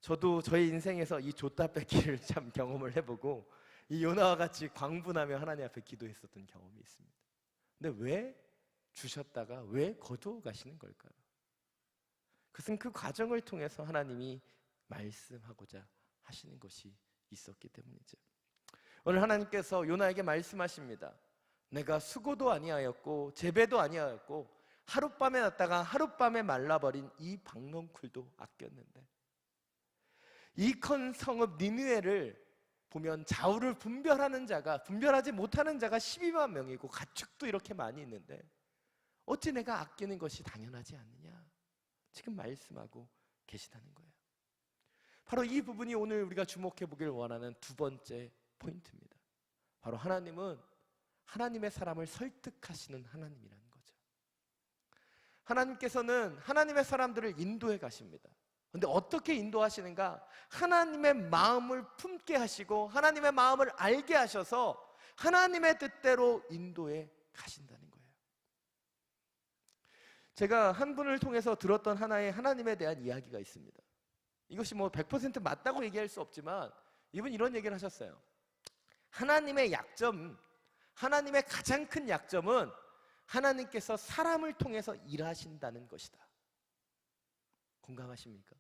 저도 저의 인생에서 이 줬다 뺏기를 참 경험을 해보고 이 요나와 같이 광분하며 하나님 앞에 기도했었던 경험이 있습니다. 근데 왜 주셨다가 왜 거두어 가시는 걸까요? 그것은 그 과정을 통해서 하나님이 말씀하고자 하시는 것이 있었기 때문이죠. 오늘 하나님께서 요나에게 말씀하십니다. 내가 수고도 아니하였고 재배도 아니하였고 하룻밤에 났다가 하룻밤에 말라버린 이 박넝쿨도 아꼈는데, 이 큰 성읍 니느웨를 보면 자우를 분별하지 못하는 자가 12만 명이고 가축도 이렇게 많이 있는데 어찌 내가 아끼는 것이 당연하지 않느냐, 지금 말씀하고 계시다는 거예요. 바로 이 부분이 오늘 우리가 주목해 보길 원하는 두 번째 포인트입니다. 바로 하나님은 하나님의 사람을 설득하시는 하나님이라는 거죠. 하나님께서는 하나님의 사람들을 인도해 가십니다. 그런데 어떻게 인도하시는가? 하나님의 마음을 품게 하시고 하나님의 마음을 알게 하셔서 하나님의 뜻대로 인도해 가신다는 거예요. 제가 한 분을 통해서 들었던 하나의 하나님에 대한 이야기가 있습니다. 이것이 뭐 100% 맞다고 얘기할 수 없지만 이분이 이런 얘기를 하셨어요. 하나님의 가장 큰 약점은 하나님께서 사람을 통해서 일하신다는 것이다. 공감하십니까?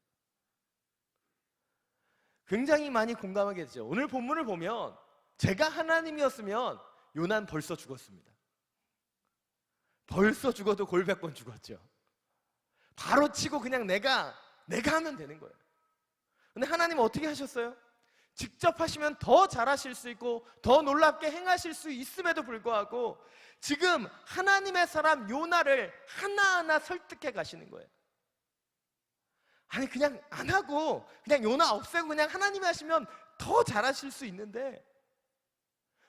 굉장히 많이 공감하게 되죠. 오늘 본문을 보면 제가 하나님이었으면 요나는 벌써 죽었습니다. 벌써 죽어도 골백번 죽었죠. 바로 치고 그냥 내가 하면 되는 거예요. 근데 하나님은 어떻게 하셨어요? 직접 하시면 더 잘하실 수 있고 더 놀랍게 행하실 수 있음에도 불구하고 지금 하나님의 사람 요나를 하나하나 설득해 가시는 거예요. 아니, 그냥 안 하고 그냥 요나 없애고 그냥 하나님이 하시면 더 잘하실 수 있는데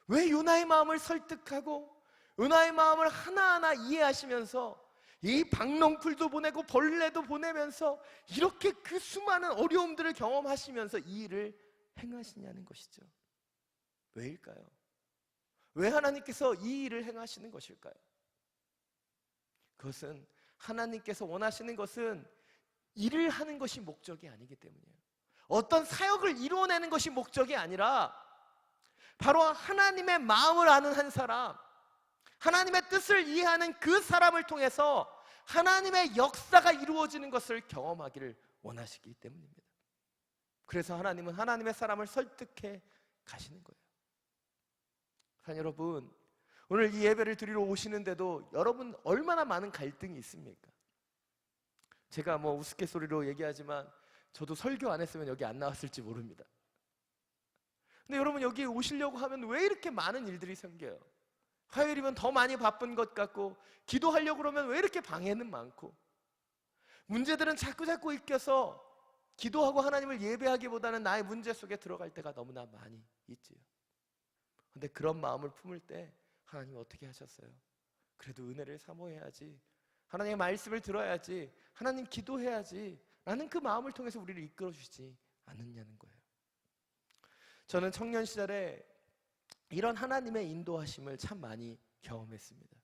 왜 요나의 마음을 설득하고 요나의 마음을 하나하나 이해하시면서 이 박넝쿨도 보내고 벌레도 보내면서 이렇게 그 수많은 어려움들을 경험하시면서 이 일을 행하시냐는 것이죠. 왜일까요? 왜 하나님께서 이 일을 행하시는 것일까요? 그것은 하나님께서 원하시는 것은 일을 하는 것이 목적이 아니기 때문이에요. 어떤 사역을 이루어내는 것이 목적이 아니라 바로 하나님의 마음을 아는 한 사람, 하나님의 뜻을 이해하는 그 사람을 통해서 하나님의 역사가 이루어지는 것을 경험하기를 원하시기 때문입니다. 그래서 하나님은 하나님의 사람을 설득해 가시는 거예요. 사랑 여러분, 오늘 이 예배를 드리러 오시는데도 여러분 얼마나 많은 갈등이 있습니까? 제가 뭐 우스갯소리로 얘기하지만 저도 설교 안 했으면 여기 안 나왔을지 모릅니다. 근데 여러분, 여기 오시려고 하면 왜 이렇게 많은 일들이 생겨요? 화요일이면 더 많이 바쁜 것 같고 기도하려고 그러면 왜 이렇게 방해는 많고 문제들은 자꾸 있겨서 기도하고 하나님을 예배하기보다는 나의 문제 속에 들어갈 때가 너무나 많이 있지요. 근데 그런 마음을 품을 때 하나님 어떻게 하셨어요? 그래도 은혜를 사모해야지, 하나님의 말씀을 들어야지, 하나님 기도해야지 라는 그 마음을 통해서 우리를 이끌어 주시지 않느냐는 거예요. 저는 청년 시절에 이런 하나님의 인도하심을 참 많이 경험했습니다.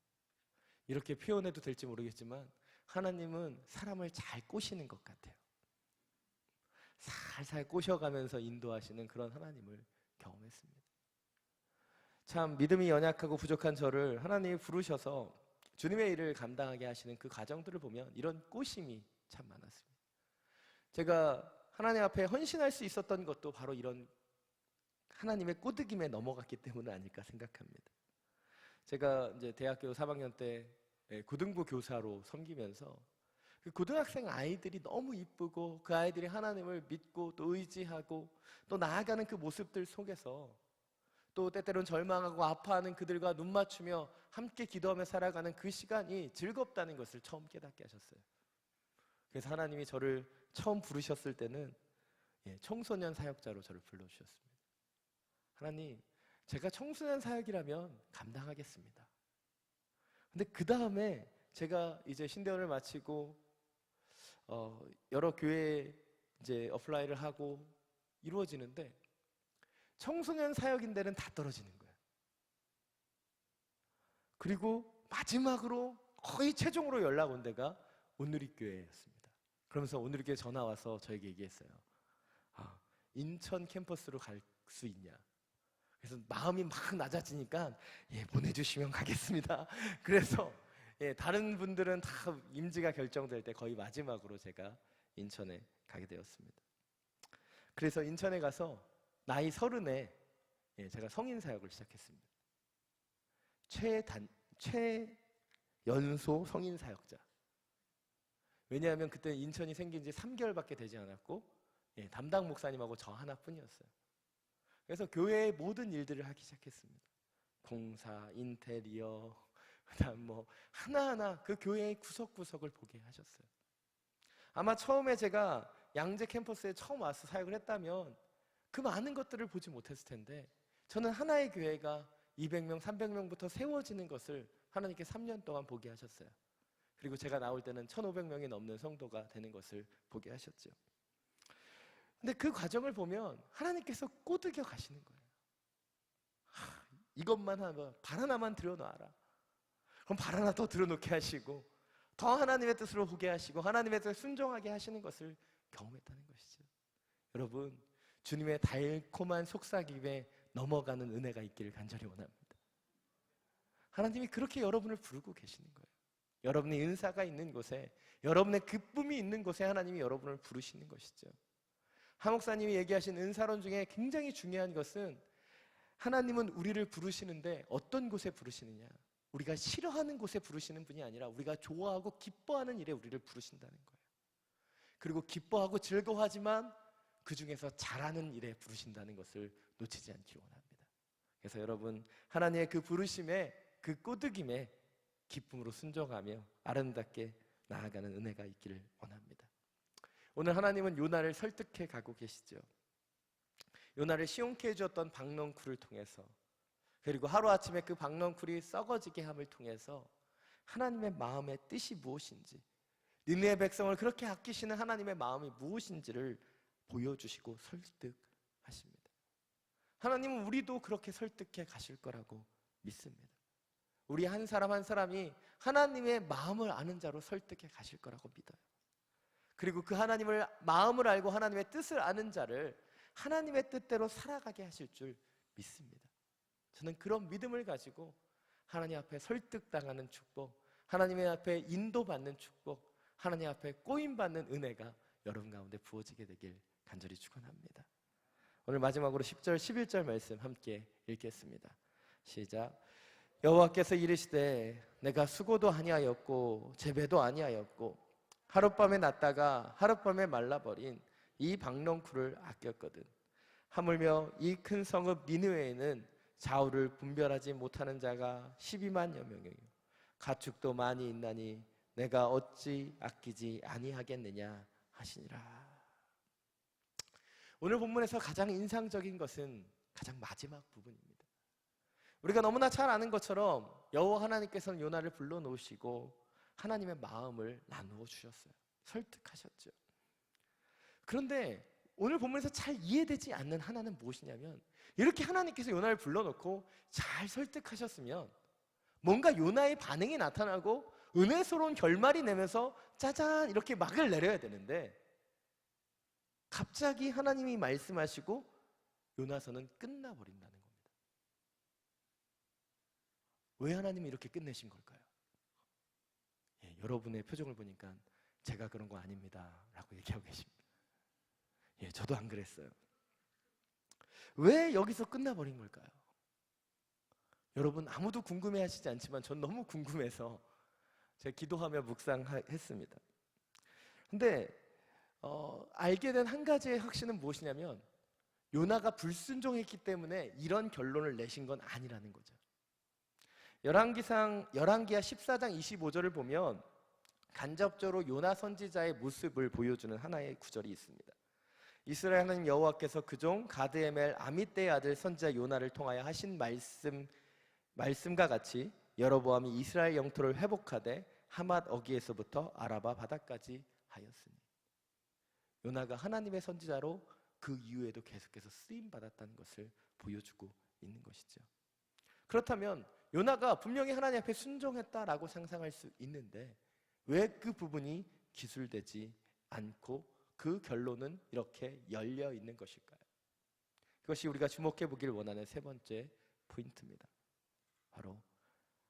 이렇게 표현해도 될지 모르겠지만 하나님은 사람을 잘 꼬시는 것 같아요. 살살 꼬셔가면서 인도하시는 그런 하나님을 경험했습니다. 참 믿음이 연약하고 부족한 저를 하나님이 부르셔서 주님의 일을 감당하게 하시는 그 과정들을 보면 이런 꼬심이 참 많았습니다. 제가 하나님 앞에 헌신할 수 있었던 것도 바로 이런 하나님의 꼬드김에 넘어갔기 때문은 아닐까 생각합니다. 제가 이제 대학교 3학년 때 고등부 교사로 섬기면서 그 고등학생 아이들이 너무 이쁘고 그 아이들이 하나님을 믿고 또 의지하고 또 나아가는 그 모습들 속에서 또 때때로는 절망하고 아파하는 그들과 눈 맞추며 함께 기도하며 살아가는 그 시간이 즐겁다는 것을 처음 깨닫게 하셨어요. 그래서 하나님이 저를 처음 부르셨을 때는 청소년 사역자로 저를 불러주셨습니다. 하나님, 제가 청소년 사역이라면 감당하겠습니다. 근데 그 다음에 제가 이제 신대원을 마치고 여러 교회에 이제 어플라이를 하고 이루어지는데 청소년 사역인 데는 다 떨어지는 거예요. 그리고 마지막으로 거의 최종으로 연락 온 데가 온누리교회였습니다. 그러면서 온누리교회 전화 와서 저에게 얘기했어요. 인천 캠퍼스로 갈 수 있냐? 그래서 마음이 막 낮아지니까 보내주시면 가겠습니다. 그래서 다른 분들은 다 임지가 결정될 때 거의 마지막으로 제가 인천에 가게 되었습니다. 그래서 인천에 가서 나이 30에 제가 성인 사역을 시작했습니다. 최연소 성인 사역자. 왜냐하면 그때 인천이 생긴 지 3개월밖에 되지 않았고 담당 목사님하고 저 하나뿐이었어요. 그래서 교회의 모든 일들을 하기 시작했습니다. 공사, 인테리어, 그다음 하나하나 그 교회의 구석구석을 보게 하셨어요. 아마 처음에 제가 양재 캠퍼스에 처음 와서 사역을 했다면 그 많은 것들을 보지 못했을 텐데 저는 하나의 교회가 200명, 300명부터 세워지는 것을 하나님께 3년 동안 보게 하셨어요. 그리고 제가 나올 때는 1,500명이 넘는 성도가 되는 것을 보게 하셨죠. 근데 그 과정을 보면 하나님께서 꼬드겨 가시는 거예요. 이것만 하면 발 하나만 들여놔라. 그럼 발 하나 더 들여놓게 하시고 더 하나님의 뜻으로 보게 하시고 하나님의 뜻을 순종하게 하시는 것을 경험했다는 것이죠. 여러분, 주님의 달콤한 속삭임에 넘어가는 은혜가 있기를 간절히 원합니다. 하나님이 그렇게 여러분을 부르고 계시는 거예요. 여러분의 은사가 있는 곳에, 여러분의 기쁨이 있는 곳에 하나님이 여러분을 부르시는 것이죠. 하 목사님이 얘기하신 은사론 중에 굉장히 중요한 것은 하나님은 우리를 부르시는데 어떤 곳에 부르시느냐, 우리가 싫어하는 곳에 부르시는 분이 아니라 우리가 좋아하고 기뻐하는 일에 우리를 부르신다는 거예요. 그리고 기뻐하고 즐거워하지만 그 중에서 잘하는 일에 부르신다는 것을 놓치지 않기 원합니다. 그래서 여러분, 하나님의 그 부르심에, 그 꼬드김에 기쁨으로 순종하며 아름답게 나아가는 은혜가 있기를 원합니다. 오늘 하나님은 요나를 설득해 가고 계시죠. 요나를 시원케 해주었던 박넝쿨을 통해서, 그리고 하루아침에 그 박넝쿨이 썩어지게 함을 통해서 하나님의 마음의 뜻이 무엇인지, 니느웨 백성을 그렇게 아끼시는 하나님의 마음이 무엇인지를 보여주시고 설득하십니다. 하나님은 우리도 그렇게 설득해 가실 거라고 믿습니다. 우리 한 사람 한 사람이 하나님의 마음을 아는 자로 설득해 가실 거라고 믿어요. 그리고 그 하나님을 마음을 알고 하나님의 뜻을 아는 자를 하나님의 뜻대로 살아가게 하실 줄 믿습니다. 저는 그런 믿음을 가지고 하나님 앞에 설득당하는 축복, 하나님의 앞에 인도받는 축복, 하나님 앞에 꼬임받는 은혜가 여러분 가운데 부어지게 되길 간절히 축원합니다. 오늘 마지막으로 10절 11절 말씀 함께 읽겠습니다. 시작. 여호와께서 이르시되 내가 수고도 아니하였고 재배도 아니하였고 하룻밤에 났다가 하룻밤에 말라버린 이 박넝쿨을 아꼈거든. 하물며 이 큰 성읍 니느웨에는 좌우를 분별하지 못하는 자가 12만여 명이요 가축도 많이 있나니 내가 어찌 아끼지 아니하겠느냐 하시니라. 오늘 본문에서 가장 인상적인 것은 가장 마지막 부분입니다. 우리가 너무나 잘 아는 것처럼 여호와 하나님께서는 요나를 불러놓으시고 하나님의 마음을 나누어 주셨어요. 설득하셨죠. 그런데 오늘 본문에서 잘 이해되지 않는 하나는 무엇이냐면, 이렇게 하나님께서 요나를 불러놓고 잘 설득하셨으면 뭔가 요나의 반응이 나타나고 은혜스러운 결말이 내면서 짜잔 이렇게 막을 내려야 되는데, 갑자기 하나님이 말씀하시고 요나서는 끝나버린다는 겁니다. 왜 하나님이 이렇게 끝내신 걸까요? 여러분의 표정을 보니까 제가 그런 거 아닙니다 라고 얘기하고 계십니다. 저도 안 그랬어요. 왜 여기서 끝나버린 걸까요? 여러분 아무도 궁금해하시지 않지만 전 너무 궁금해서 제가 기도하며 묵상했습니다. 근데 알게 된 한 가지의 확신은 무엇이냐면, 요나가 불순종했기 때문에 이런 결론을 내신 건 아니라는 거죠. 열왕기하 14장 25절을 보면 간접적으로 요나 선지자의 모습을 보여주는 하나의 구절이 있습니다. 이스라엘 하나님 여호와께서 그종 가드에멜 아미떼의 아들 선지자 요나를 통하여 하신 말씀과 같이 여로보암이 이스라엘 영토를 회복하되 하맛 어기에서부터 아라바 바다까지 하였으니. 요나가 하나님의 선지자로 그 이후에도 계속해서 쓰임 받았다는 것을 보여주고 있는 것이죠. 그렇다면 요나가 분명히 하나님 앞에 순종했다라고 상상할 수 있는데, 왜 그 부분이 기술되지 않고 그 결론은 이렇게 열려 있는 것일까요? 그것이 우리가 주목해 보길 원하는 세 번째 포인트입니다. 바로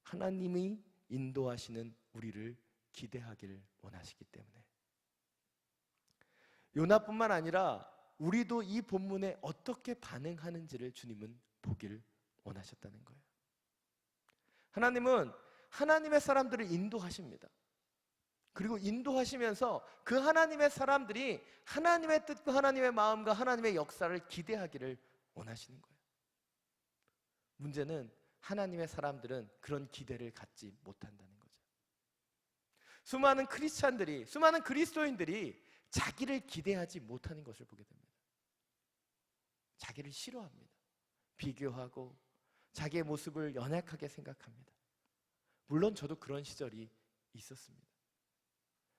하나님이 인도하시는 우리를 기대하기를 원하시기 때문에. 요나뿐만 아니라 우리도 이 본문에 어떻게 반응하는지를 주님은 보길 원하셨다는 거예요. 하나님은 하나님의 사람들을 인도하십니다. 그리고 인도하시면서 그 하나님의 사람들이 하나님의 뜻과 하나님의 마음과 하나님의 역사를 기대하기를 원하시는 거예요. 문제는 하나님의 사람들은 그런 기대를 갖지 못한다는 거죠. 수많은 크리스찬들이, 수많은 그리스도인들이 자기를 기대하지 못하는 것을 보게 됩니다. 자기를 싫어합니다. 비교하고 자기의 모습을 연약하게 생각합니다. 물론 저도 그런 시절이 있었습니다.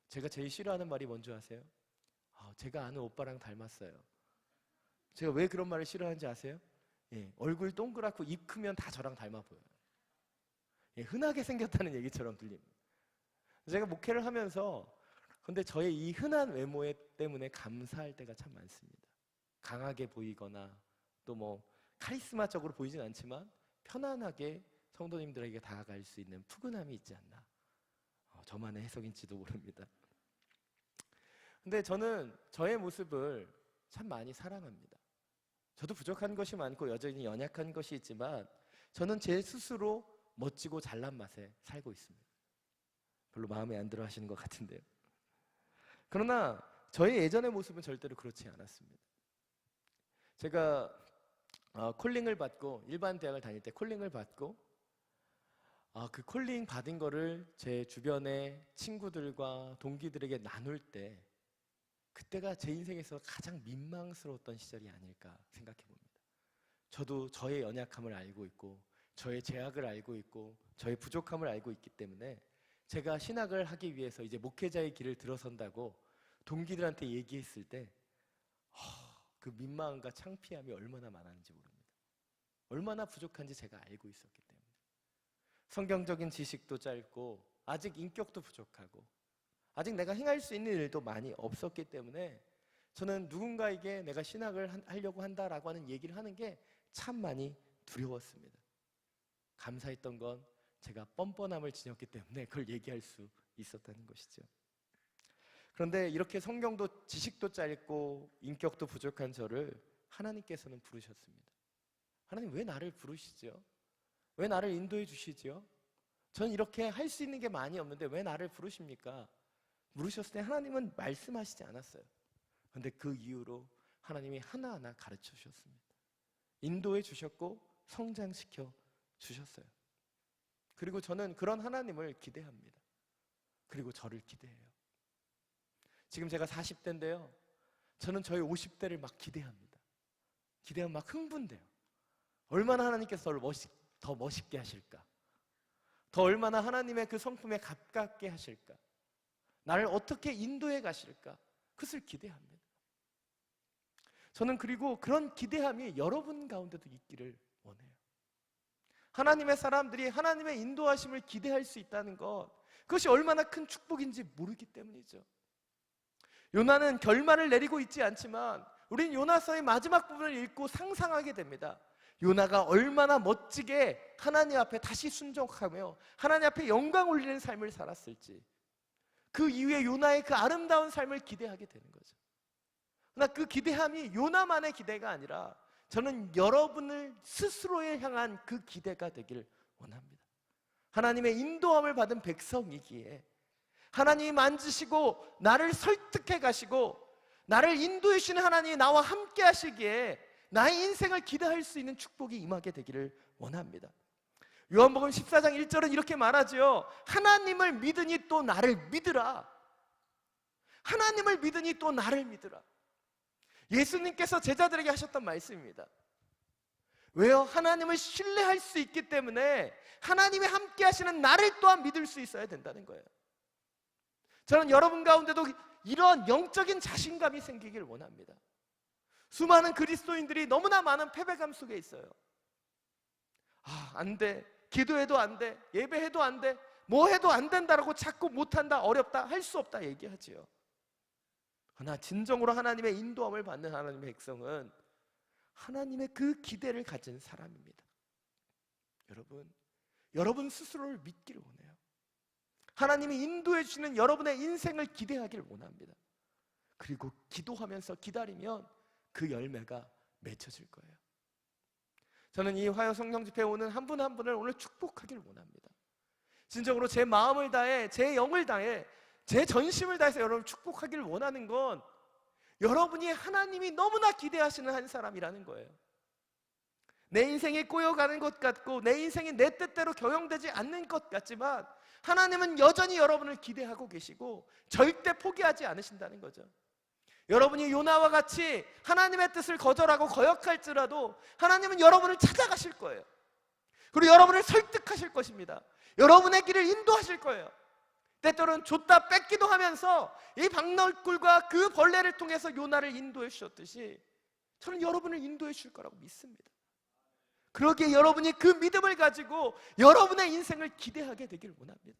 제가 제일 싫어하는 말이 뭔지 아세요? 제가 아는 오빠랑 닮았어요. 제가 왜 그런 말을 싫어하는지 아세요? 얼굴 동그랗고 입 크면 다 저랑 닮아 보여요. 흔하게 생겼다는 얘기처럼 들립니다. 제가 목회를 하면서 근데 저의 이 흔한 외모 때문에 감사할 때가 참 많습니다. 강하게 보이거나 또 뭐 카리스마적으로 보이진 않지만 편안하게 성도님들에게 다가갈 수 있는 푸근함이 있지 않나. 저만의 해석인지도 모릅니다. 근데 저는 저의 모습을 참 많이 사랑합니다. 저도 부족한 것이 많고 여전히 연약한 것이 있지만 저는 제 스스로 멋지고 잘난 맛에 살고 있습니다. 별로 마음에 안 들어 하시는 것 같은데요. 그러나 저의 예전의 모습은 절대로 그렇지 않았습니다. 제가 콜링을 받고 일반 대학을 다닐 때 콜링을 받고 그 콜링 받은 거를 제 주변의 친구들과 동기들에게 나눌 때 그때가 제 인생에서 가장 민망스러웠던 시절이 아닐까 생각해 봅니다. 저도 저의 연약함을 알고 있고 저의 제약을 알고 있고 저의 부족함을 알고 있기 때문에 제가 신학을 하기 위해서 이제 목회자의 길을 들어선다고 동기들한테 얘기했을 때 그 민망함과 창피함이 얼마나 많았는지 모릅니다. 얼마나 부족한지 제가 알고 있었기 때문에. 성경적인 지식도 짧고 아직 인격도 부족하고 아직 내가 행할 수 있는 일도 많이 없었기 때문에 저는 누군가에게 내가 신학을 하려고 한다라고 하는 얘기를 하는 게 참 많이 두려웠습니다. 감사했던 건 제가 뻔뻔함을 지녔기 때문에 그걸 얘기할 수 있었다는 것이죠. 그런데 이렇게 성경도 지식도 짧고 인격도 부족한 저를 하나님께서는 부르셨습니다. 하나님 왜 나를 부르시죠? 왜 나를 인도해 주시죠? 저는 이렇게 할 수 있는 게 많이 없는데 왜 나를 부르십니까? 물으셨을 때 하나님은 말씀하시지 않았어요. 그런데 그 이후로 하나님이 하나하나 가르쳐 주셨습니다. 인도해 주셨고 성장시켜 주셨어요. 그리고 저는 그런 하나님을 기대합니다. 그리고 저를 기대해요. 지금 제가 40대인데요. 저는 저희 50대를 막 기대합니다. 기대하면 막 흥분돼요. 얼마나 하나님께서 저를 더 멋있게 하실까? 더 얼마나 하나님의 그 성품에 가깝게 하실까? 나를 어떻게 인도해 가실까? 그것을 기대합니다. 저는 그리고 그런 기대함이 여러분 가운데도 있기를 원해요. 하나님의 사람들이 하나님의 인도하심을 기대할 수 있다는 것, 그것이 얼마나 큰 축복인지 모르기 때문이죠. 요나는 결말을 내리고 있지 않지만 우린 요나서의 마지막 부분을 읽고 상상하게 됩니다. 요나가 얼마나 멋지게 하나님 앞에 다시 순종하며 하나님 앞에 영광 올리는 삶을 살았을지, 그 이후에 요나의 그 아름다운 삶을 기대하게 되는 거죠. 그러나 그 기대함이 요나만의 기대가 아니라 저는 여러분을 스스로에 향한 그 기대가 되길 원합니다. 하나님의 인도함을 받은 백성이기에 하나님이 만지시고 나를 설득해 가시고 나를 인도해 주시는 하나님이 나와 함께 하시기에 나의 인생을 기대할 수 있는 축복이 임하게 되기를 원합니다. 요한복음 14장 1절은 이렇게 말하죠. 하나님을 믿으니 또 나를 믿으라. 하나님을 믿으니 또 나를 믿으라. 예수님께서 제자들에게 하셨던 말씀입니다. 왜요? 하나님을 신뢰할 수 있기 때문에 하나님이 함께 하시는 나를 또한 믿을 수 있어야 된다는 거예요. 저는 여러분 가운데도 이런 영적인 자신감이 생기길 원합니다. 수많은 그리스도인들이 너무나 많은 패배감 속에 있어요. 안 돼, 기도해도 안 돼, 예배해도 안 돼, 뭐 해도 안 된다라고 자꾸 못한다, 어렵다, 할 수 없다 얘기하지요. 그러나 진정으로 하나님의 인도함을 받는 하나님의 백성은 하나님의 그 기대를 가진 사람입니다. 여러분 스스로를 믿기를 원해요. 하나님이 인도해 주시는 여러분의 인생을 기대하기를 원합니다. 그리고 기도하면서 기다리면 그 열매가 맺혀질 거예요. 저는 이 화요 성령 집회에 오는 한 분 한 분을 오늘 축복하기를 원합니다. 진정으로 제 마음을 다해, 제 영을 다해, 제 전심을 다해서 여러분을 축복하기를 원하는 건 여러분이 하나님이 너무나 기대하시는 한 사람이라는 거예요. 내 인생이 꼬여가는 것 같고 내 인생이 내 뜻대로 경영되지 않는 것 같지만 하나님은 여전히 여러분을 기대하고 계시고 절대 포기하지 않으신다는 거죠. 여러분이 요나와 같이 하나님의 뜻을 거절하고 거역할지라도 하나님은 여러분을 찾아가실 거예요. 그리고 여러분을 설득하실 것입니다. 여러분의 길을 인도하실 거예요. 때때로는 줬다 뺏기도 하면서 이 박너꿀과 그 벌레를 통해서 요나를 인도해 주셨듯이 저는 여러분을 인도해 주실 거라고 믿습니다. 그러기에 여러분이 그 믿음을 가지고 여러분의 인생을 기대하게 되기를 원합니다.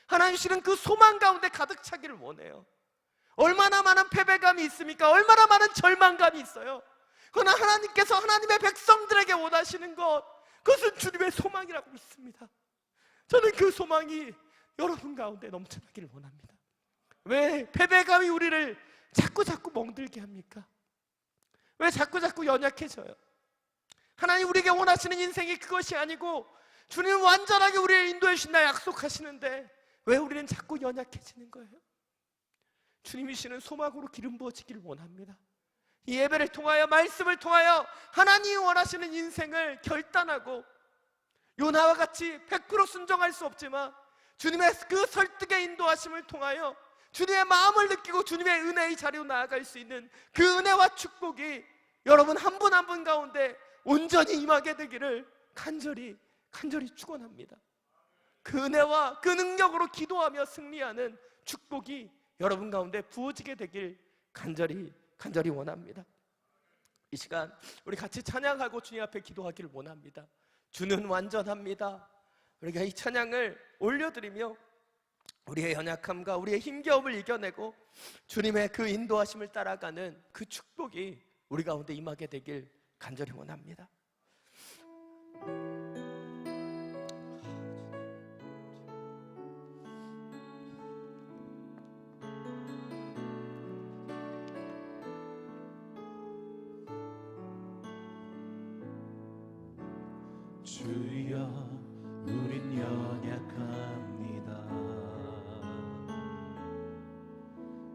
하나님 주시는 그 소망 가운데 가득 차기를 원해요. 얼마나 많은 패배감이 있습니까? 얼마나 많은 절망감이 있어요. 그러나 하나님께서 하나님의 백성들에게 원하시는 것, 그것은 주님의 소망이라고 믿습니다. 저는 그 소망이 여러분 가운데 넘쳐나기를 원합니다. 왜 패배감이 우리를 자꾸 멍들게 합니까? 왜 자꾸 연약해져요? 하나님 우리에게 원하시는 인생이 그것이 아니고 주님은 완전하게 우리를 인도해 주신다 약속하시는데 왜 우리는 자꾸 연약해지는 거예요? 주님이 주시는 소망으로 기름 부어지기를 원합니다. 이 예배를 통하여, 말씀을 통하여 하나님이 원하시는 인생을 결단하고 요나와 같이 100% 순종할 수 없지만 주님의 그 설득의 인도하심을 통하여 주님의 마음을 느끼고 주님의 은혜의 자리로 나아갈 수 있는 그 은혜와 축복이 여러분 한 분 한 분 가운데 온전히 임하게 되기를 간절히 축원합니다. 그 은혜와 그 능력으로 기도하며 승리하는 축복이 여러분 가운데 부어지게 되길 간절히 원합니다. 이 시간 우리 같이 찬양하고 주님 앞에 기도하기를 원합니다. 주는 완전합니다. 우리가 이 찬양을 올려드리며 우리의 연약함과 우리의 힘겨움을 이겨내고 주님의 그 인도하심을 따라가는 그 축복이 우리 가운데 임하게 되길 간절히 원합니다. 주여 우린 연약합니다.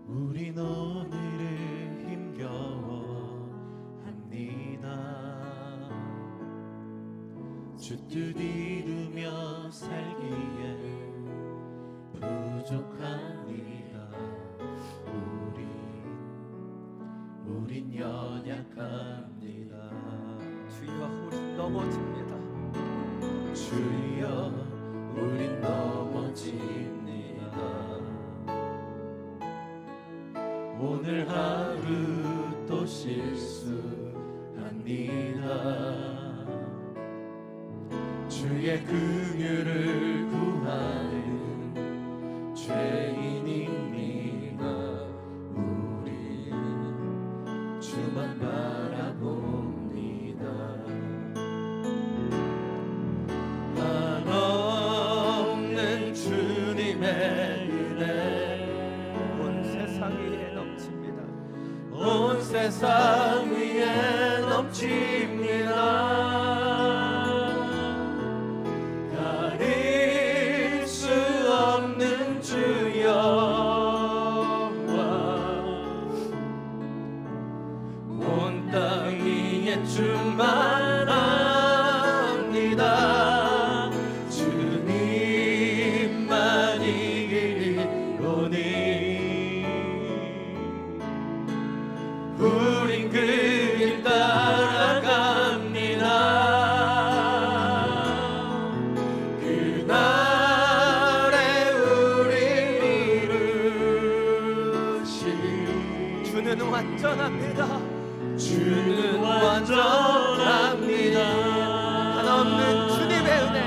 우린 오늘을 힘겨워합니다. 주 뜻 이루며 살기에 부족합니다. 우린 연약합니다. 주여 우린 넘어집니다. 주여 우린 넘어집니다. 오늘 하루 또 실수합니다. 주의 긍휼을 구하는 죄인입니다. 우리 주만 바라봅니다. 한없는 주님의 은혜 온 세상 위에 넘칩니다. 온 세상 위에 넘칩니다. 가릴 수 없는 주 영광 온 땅 위에 충만합니다. 주님만 이기리오니 우린 그 길 따라갑니다. 그날에 우리 이루시 주는 완전합니다. 주는 완전합니다. 한없는 주님의 은혜,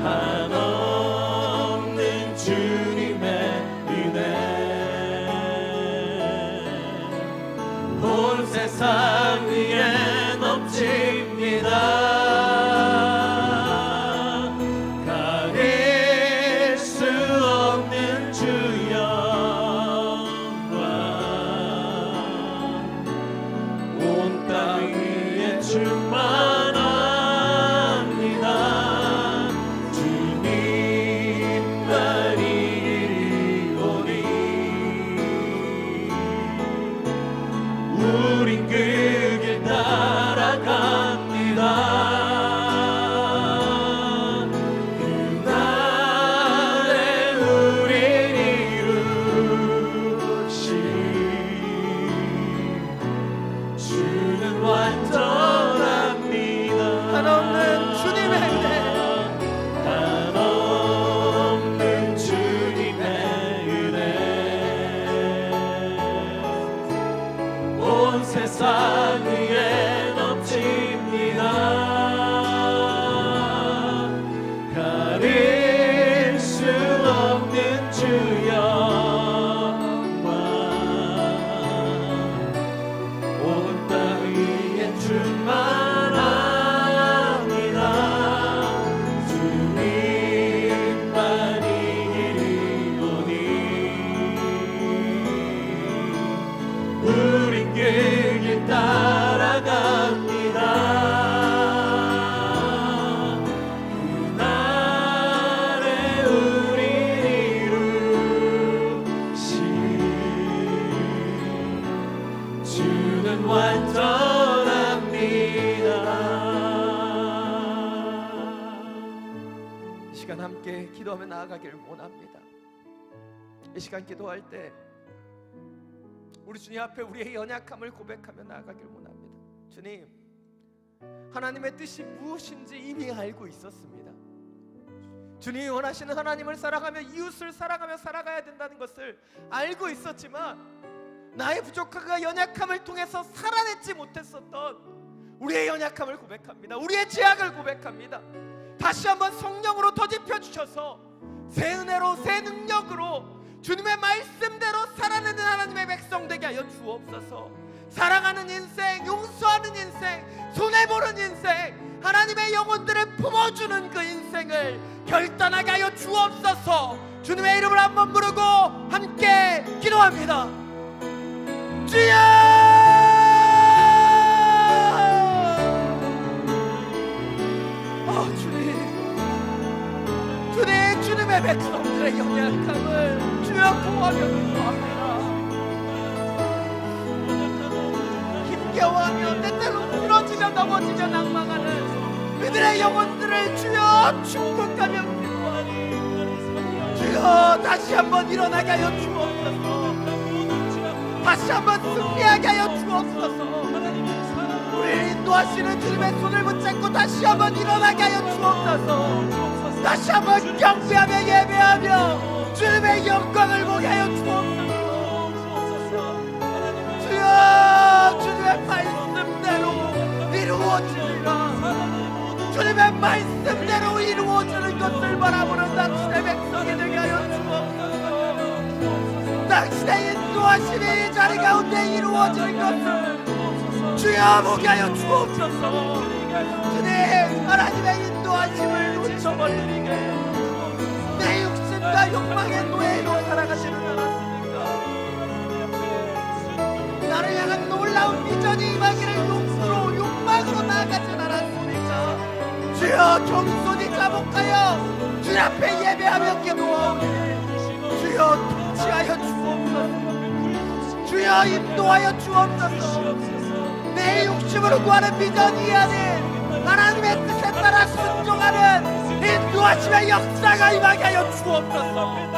한없는 주님의 은혜 온 세상 위에 넘칩니다. 가릴 수 없는 주 영광 온 땅 위에 충만합니다. 주님만 이리오니 우린 그 길 따라갑니다. 그날에 우린 이루시 주는 완전합니다. 한없는 주님의 은혜, 한없는 주님의 은혜 온 세상 위에 넘칩니다. 가릴 수 없는 주 영광 온 땅 위에 충만합니다. 주님만 이기리오니 우린 그 길 따라갑니다. 그날에 우리 이루시 주는 완전합니다. 이 시간 함께 기도하며 나아가기를 원합니다. 이 시간 기도할 때 우리 주님 앞에 우리의 연약함을 고백하며 나아가기를 원합니다. 주님, 하나님의 뜻이 무엇인지 이미 알고 있었습니다. 주님이 원하시는 하나님을 사랑하며 이웃을 사랑하며 살아가야 된다는 것을 알고 있었지만 나의 부족함과 연약함을 통해서 살아내지 못했었던 우리의 연약함을 고백합니다. 우리의 죄악을 고백합니다. 다시 한번 성령으로 더집혀 주셔서 새 은혜로 새 능력으로 주님의 말씀대로 살아내는 하나님의 백성 되게 하여 주옵소서. 사랑하는 인생, 용서하는 인생, 손해보는 인생, 하나님의 영혼들을 품어주는 그 인생을 결단하게 하여 주옵소서. 주님의 이름을 한번 부르고 함께 기도합니다. 주여! 주님의 백성들의 연약함을 주여 구하며 기도합니다. 힘겨워하며 때때로 부러지며 넘어지며 낭망하는 그들의 영혼들을 주여 축복하며 기도하니 주여 다시 한번 일어나게 하여 주옵소서. 다시 한번 승리하게 하여 주옵소서. 우리를 인도하시는 주님의 손을 붙잡고 다시 한번 일어나게 하여 주옵소서. 다시 한번 경배하며 예배하며 주님의 영광을 보게 하여 주옵소서. 주여, 주님의 말씀대로 이루어지리라. 주님의 말씀대로 이루어지는 것을 바라보는 당신의 백성이 되게 하여 주옵소서. 당신의 인도하심이 이 자리 가운데 이루어지는 것을 주여 보게 하여 주옵소서. 주님, 하나님의 인도하심을 놓쳐버리게 내 욕심과 욕망의 노예로 살아가시는 않았습니까? 나를 향한 놀라운 비전이 임하기를 욕구로 욕망으로 나아가진 않았습니까? 주여, 겸손히 자복하여 주님 앞에 예배하며 기도하오니 주여 통치하여 주옵소서. 주여 인도하여 주옵소서. 내 욕심으로 구하는 비전이 아닌 하나님의 뜻에 따라 순종하는 인도하심의 역사가 임하게 하여 주옵소서.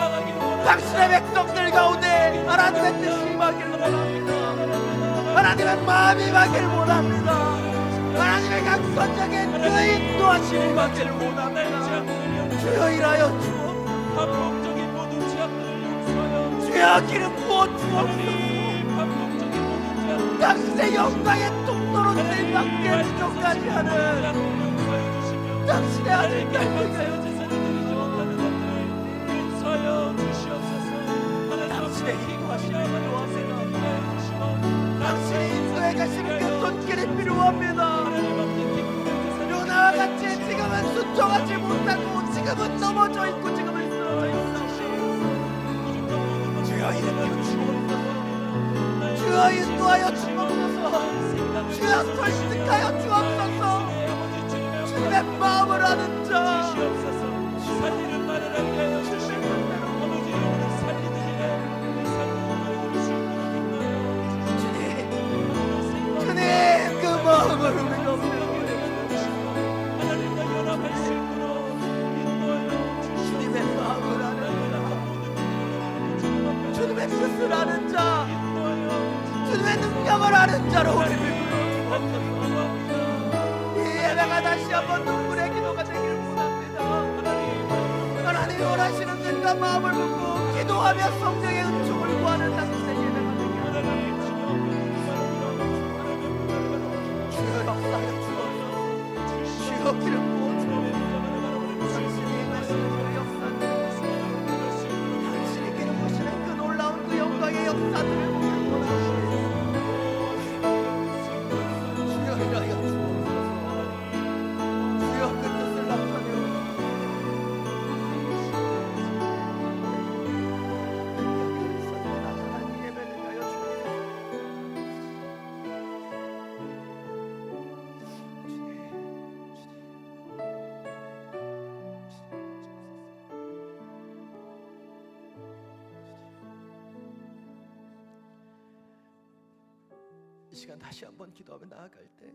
당신의 백성들 가운데 하나님의 뜻이 임하기를 원합니다. 하나님의 마음이 임하기를 원합니다. 하나님의 강선적인 그 인도하심이 임하기를 원합니다. 주여 일하여 주옵소서. 주여 기름 부어 주옵소서. 당신의 영광의 통로로 쓰임받게 부족하지 않은 당신의 아들 딸들에게 당신의 인도하심이 필요합니다. 당신의 인도에 가시는 그 손길이 필요합니다. 요나와 같이 지금은 순종하지 못하고 지금은 넘어져 있고 지금은 쓰러져 있어. 주여 일으켜 주옵소서. 주여 인도하여 주옵소서. 주여 설득하여 주옵소서. 주님의 마음을 아는 자 주님 그 마음을 우리가 주님의 마음을 아는 자 주님의 뜻을 아는 자 주님의 능력을 아는 자로 우리를 이 예배가 다시 한번 눈물의 기도가 되기를 원합니다. 하나님이 원하시는 뜻과 마음을 묻고 기도하며 성령의 은총을 구하는 당신의 예배가 되기를 원합니다. 주여 역사하여 주옵소서. 주여 기름 부어주옵소서. 당신이 행하시는 그 역사들 당신이 기름 부으시는 그 놀라운 그 영광의 역사들을 보기를 원합니다. 주여 일하여 주옵소서. 주여 그 뜻을 나타내어 하나님 예배를 하여 주옵소서. 이 시간 다시 한번 기도하며 나아갈 때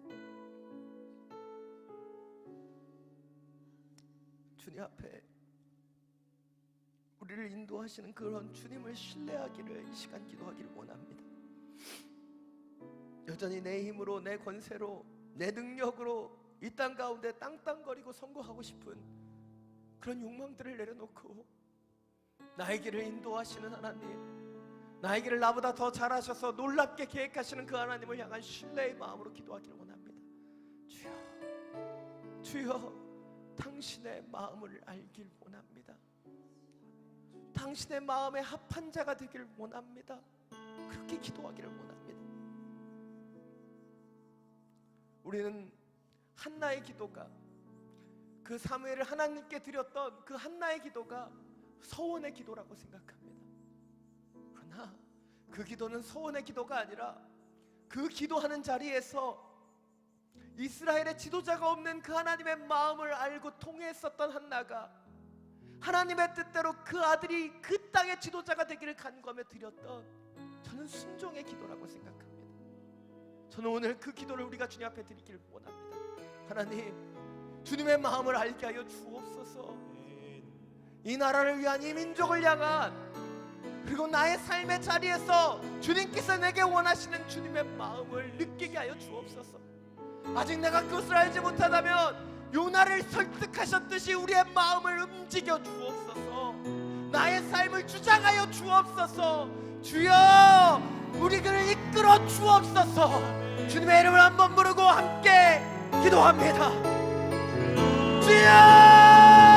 주님 앞에 우리를 인도하시는 그런 주님을 신뢰하기를 이 시간 기도하기를 원합니다. 여전히 내 힘으로 내 권세로 내 능력으로 이 땅 가운데 땅땅거리고 선거하고 싶은 그런 욕망들을 내려놓고 나의 길을 인도하시는 하나님, 나의 길을 나보다 더 잘하셔서 놀랍게 계획하시는 그 하나님을 향한 신뢰의 마음으로 기도하기를 원합니다. 주여, 주여, 당신의 마음을 알길 원합니다. 당신의 마음에 합한 자가 되길 원합니다. 그렇게 기도하기를 원합니다. 우리는 한나의 기도가, 그 사무엘을 하나님께 드렸던 그 한나의 기도가 서원의 기도라고 생각합니다. 그러나 그 기도는 서원의 기도가 아니라 그 기도하는 자리에서 이스라엘의 지도자가 없는 그 하나님의 마음을 알고 통회했었던 한나가 하나님의 뜻대로 그 아들이 그 땅의 지도자가 되기를 간구하며 드렸던, 저는 순종의 기도라고 생각합니다. 저는 오늘 그 기도를 우리가 주님 앞에 드리기를 원합니다. 하나님, 주님의 마음을 알게 하여 주옵소서. 이 나라를 위한, 이 민족을 향한 그리고 나의 삶의 자리에서 주님께서 내게 원하시는 주님의 마음을 느끼게 하여 주옵소서. 아직 내가 그것을 알지 못하다면 요나를 설득하셨듯이 우리의 마음을 움직여 주옵소서. 나의 삶을 주장하여 주옵소서. 주여, 우리를 이끌어 주옵소서. 주님의 이름을 한번 부르고 함께 기도합니다. 주여!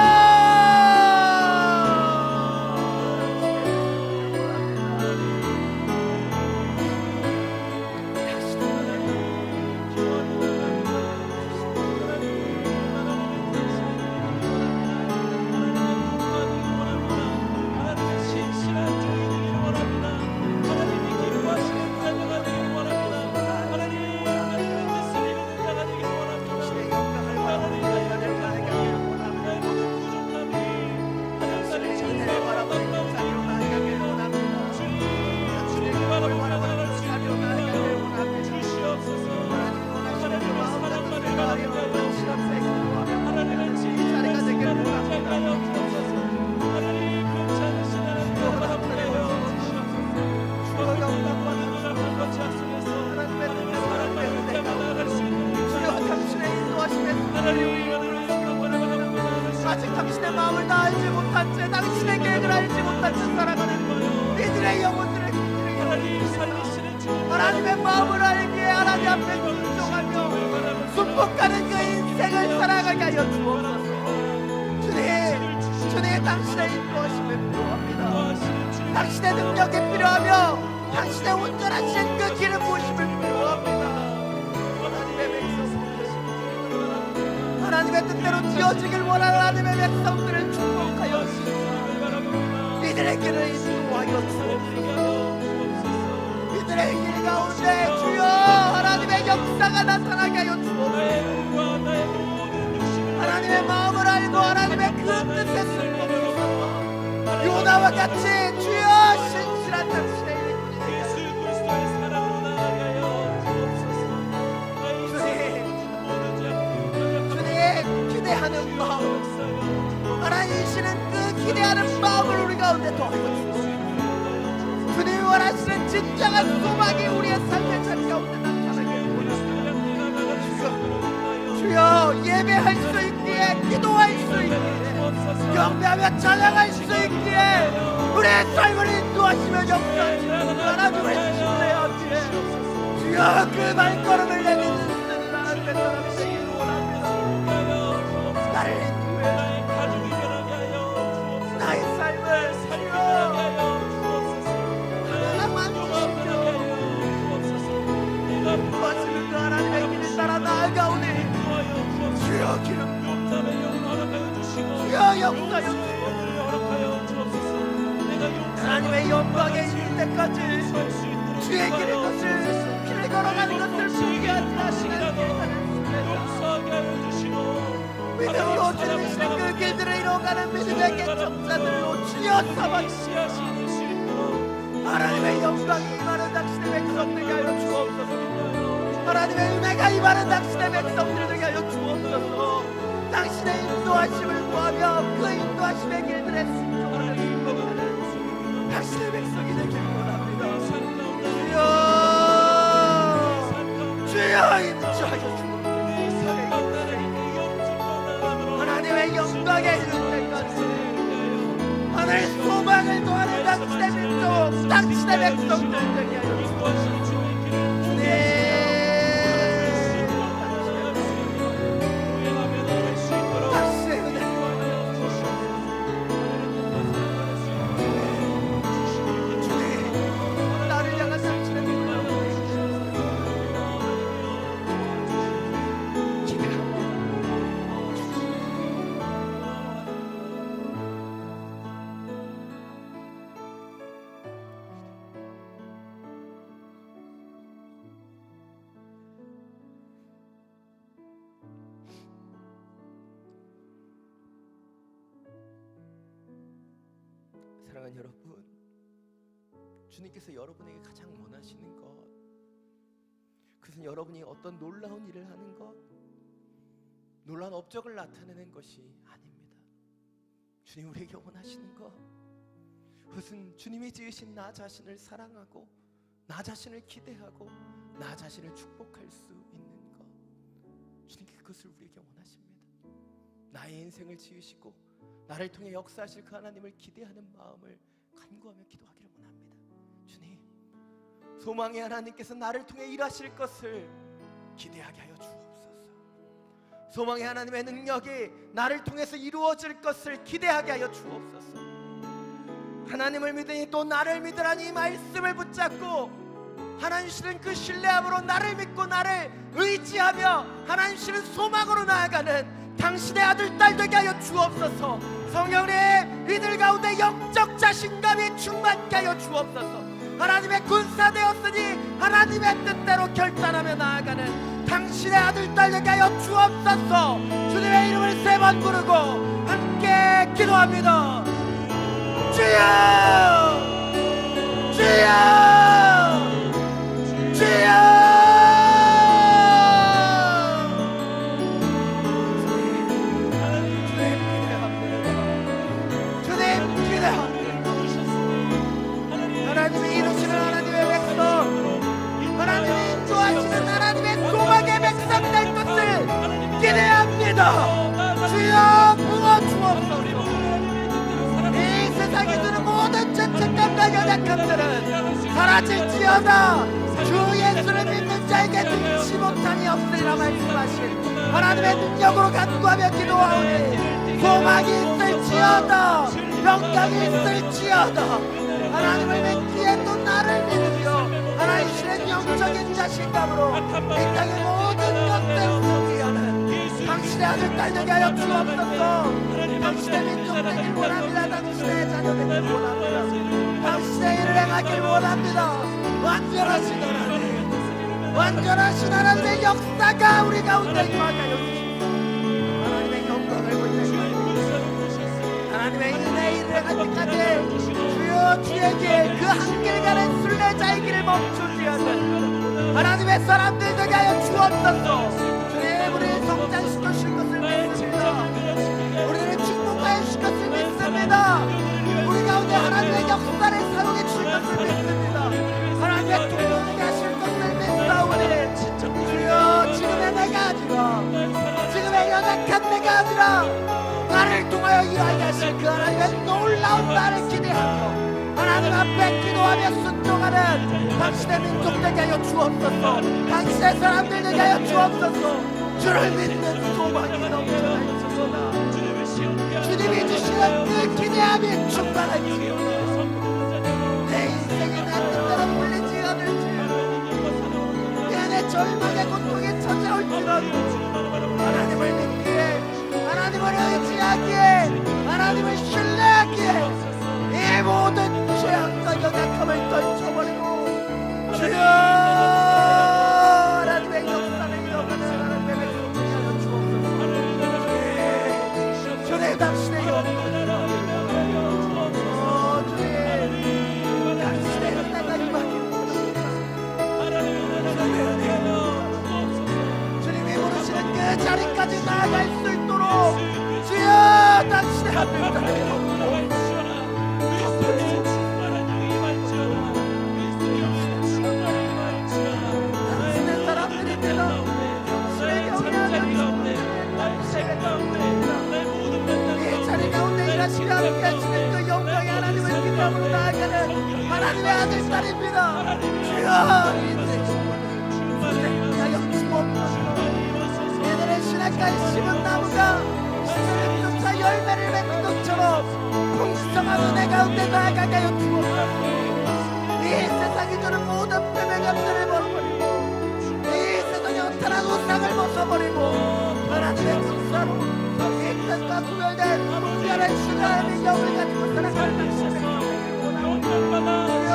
아직 당신의 마음을 다 알지 못한 채, 당신의 계획을 알지 못한 채 살아가는 이들의 영혼들을 하나님의 마음을 알기에 하나님 앞에 순종하며 순복하는 그 인생을 살아가게 하여 주옵소서. 주님, 당신의 인도하심이 필요합니다. 당신의 능력이 필요하며 당신의 온전하신 그 기름 부으심을 필요합니다. 하나님의 뜻대로 지어지길 원하는 하나님의 백성들을 축복하여 주시옵소서. 이들의 길을 인도하여 주옵소서. 이들의 길 가운데 주여 하나님의 역사가 나타나게 하여 주옵소서. 하나님의 마음을 알고 하나님의 그 뜻에 순종하소서. 요나와 같이 주여 신실한 당신의 일꾼이 기대하는 마음, 하나님이시는 그 기대하는 마음을 우리 가운데 더하여 주옵소서. 주님이 원하시는 진정한 소망이 우리의 삶의 자리 가운데 나타나게 해주옵소서. 주여 예배할 수 있기에, 기도할 수 있기에, 경배하며 찬양할 수 있기에 우리의 삶을 인도하시며 역사하시는 하나님을 신뢰하기에 주여 그 발걸음을 내딛는 하나님의 사람이 되기를 원합니다. 나를 인도해 나의 삶을 하나만 주시며 도와주는 그 하나님의 길을 따라 나아가오니 주여 기름 주여 역사여 하나님의 영광에 이를 때까지 주의 길의 것을 길을 걸어가는 것을 포기하지 마시는 믿음으로 주님이시는 그 길들을 이뤄가는 믿음의 개척자들로 주여 삼아주시옵소서. 하나님의 영광이 임하는 당신의 백성들에게 하여 주옵소서. 하나님의 은혜가 임하는 당신의 백성들에게 하여 주옵소서. 당신의 인도하심을 구하며 그 인도하심의 길들에 순종하는 당신의 백성이 되길 원합니다. 주여 임주하여 주옵소서. 하나님의 영광에 이를 때까지 하늘의 소망을 도하는 당신의 민족, 당신의 백성들 되게 하여 주옵소서. 사랑하는 여러분, 주님께서 여러분에게 가장 원하시는 것, 그것은 여러분이 어떤 놀라운 일을 하는 것, 놀라운 업적을 나타내는 것이 아닙니다. 주님 우리에게 원하시는 것, 그것은 주님이 지으신 나 자신을 사랑하고 나 자신을 기대하고 나 자신을 축복할 수 있는 것. 주님께 그것을 우리에게 원하십니다. 나의 인생을 지으시고 나를 통해 역사하실 그 하나님을 기대하는 마음을 간구하며 기도하기를 원합니다. 주님, 소망의 하나님께서 나를 통해 일하실 것을 기대하게 하여 주옵소서. 소망의 하나님의 능력이 나를 통해서 이루어질 것을 기대하게 하여 주옵소서. 하나님을 믿으니 또 나를 믿으라니 이 말씀을 붙잡고 하나님 주시는 그 신뢰함으로 나를 믿고 나를 의지하며 하나님 주시는 소망으로 나아가는 당신의 아들 딸 되게 하여 주옵소서. 성령님, 이들 가운데 영적 자신감이 충만케 하여 주옵소서. 하나님의 군사 되었으니 하나님의 뜻대로 결단하며 나아가는 당신의 아들 딸 되게 하여 주옵소서. 주님의 이름을 3번 부르고 함께 기도합니다. 주여, 주여, 주여. 하나님이 이루시는 하나님의 백성, 하나님이 인도하시는 하나님의 소망의 백성 될 것을 기대합니다. 주여 부어주옵소서. 이 세상에 드는 모든 죄책감과 연약함들은 사라질지어다. 주 예수를 믿는 자에게 능치 못함이 없으리라 말씀하신 하나님의 능력으로 간구하며 기도하오니 소망이 있을지어다, 영광이 있을지어다. 하나님을 믿기에 또 나를 믿으며 하나님 주시는 영적인 자신감으로 이 땅의 모든 것들을 소개하는 당신의 아들 딸 되게 하여 주옵소서. 당신의 민족 되길 원합니다. 당신의 자녀 되길 원합니다. 당신의 일을 행하길 원합니다. 완전하신 하나님, 완전하신 하나님의 역사가 우리 가운데 임하게 하여 주십시오. 하나님의 영광을 보여주시옵소서. 하나님의 은혜의 일을 행할 때까지 주여 주에게 그 한길가는 순례자의 길을 멈추지 않는 하나님의 사람들 되게 하여 주옵소서. 주님, 우리를 성장시키실 것을 믿습니다. 우리를 축복하여 주실 것을 믿습니다. 우리 가운데 하나님의 역사를 사용해 주실 것을 믿습니다. 하나님의 통로를 하실 것을 믿사오니 주여, 지금의 내가 아니라, 지금의 연약한 내가 아니라 나를 통하여 일하게 하실 그 하나님의 놀라운 나를 기대하며 하나님 앞에 기도하며 순종하는 당신의 민족 되게 하여 주옵소서. 당신의 사람들 되게 하여 주옵소서. 주를 믿는 소망이 넘쳐날지어다. 주님이 주시는 그 기대함이 충만할지어다. 내 인생이 내 뜻대로 풀리지 않을지, 내 절망의 고통에 찾아올지라도 하나님을 믿기에, 하나님을 의지하기에, 하나님을 신뢰하기에 이 모든 죄악과 연약함을 떨쳐버리고 주여, 하나님의 역사를 이어가는 하나님의 백성들이 하여 주옵소서. 주님, 당신의 영광을 주님, 당신의 은혜가 임하기를 주님이 부르시는 그 자리까지 나아갈 수 있도록 주여, 당신의 하늘을 그 영광의 하나님을 기념으로 나아가는 하나님의 아들 딸입니다. 주여, 이들의 주옵소서. 이들의 신학가에 심은 나무가 시절을 쫓아 열매를 맺는 것처럼 풍성한 은혜 가운데 나아가게 하여 주옵소서. 이 세상이 주는 모든 패배감들을 버려버리고 이 세상의 허탄한 우상을 벗어버리고 하나님의 역사로 이 땅과 구별된 특별한 신앙의 영을 가지고 살아가는 당신의 백성에게 원합니다.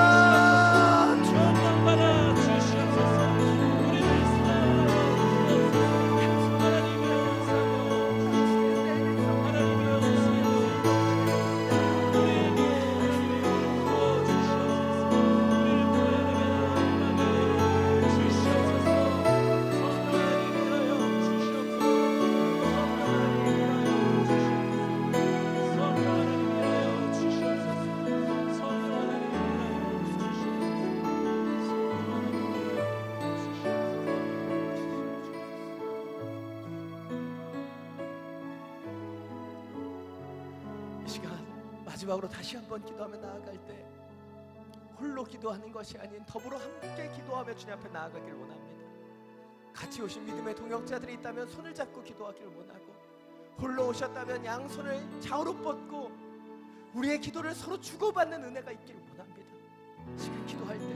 이 시간 마지막으로 다시 한번 기도하며 나아갈 때 홀로 기도하는 것이 아닌 더불어 함께 기도하며 주님 앞에 나아가길 원합니다. 같이 오신 믿음의 동역자들이 있다면 손을 잡고 기도하기를 원하고, 홀로 오셨다면 양손을 좌우로 뻗고 우리의 기도를 서로 주고받는 은혜가 있기를 원합니다. 지금 기도할 때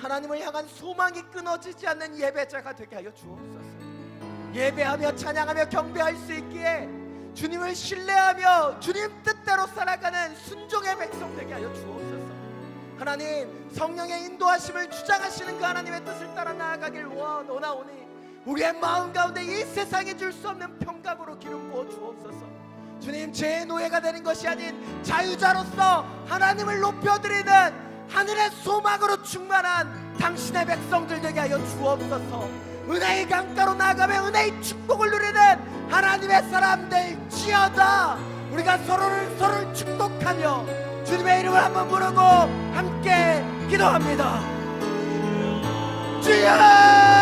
하나님을 향한 소망이 끊어지지 않는 예배자가 되게 하여 주옵소서. 예배하며 찬양하며 경배할 수 있기에 주님을 신뢰하며 주님 뜻대로 살아가는 순종의 백성 되게 하여 주옵소서. 하나님, 성령의 인도하심을 주장하시는 그 하나님의 뜻을 따라 나아가길 원하오니 우리의 마음 가운데 이 세상이 줄 수 없는 평강으로 기름 부어 주옵소서. 주님, 죄의 노예가 되는 것이 아닌 자유자로서 하나님을 높여드리는 하늘의 소망으로 충만한 당신의 백성들 되게 하여 주옵소서. 은혜의 강가로 나아가며 은혜의 축복을 누리는 하나님의 사람들 지어다. 우리가 서로를 축복하며 주님의 이름을 한번 부르고 함께 기도합니다. 주여!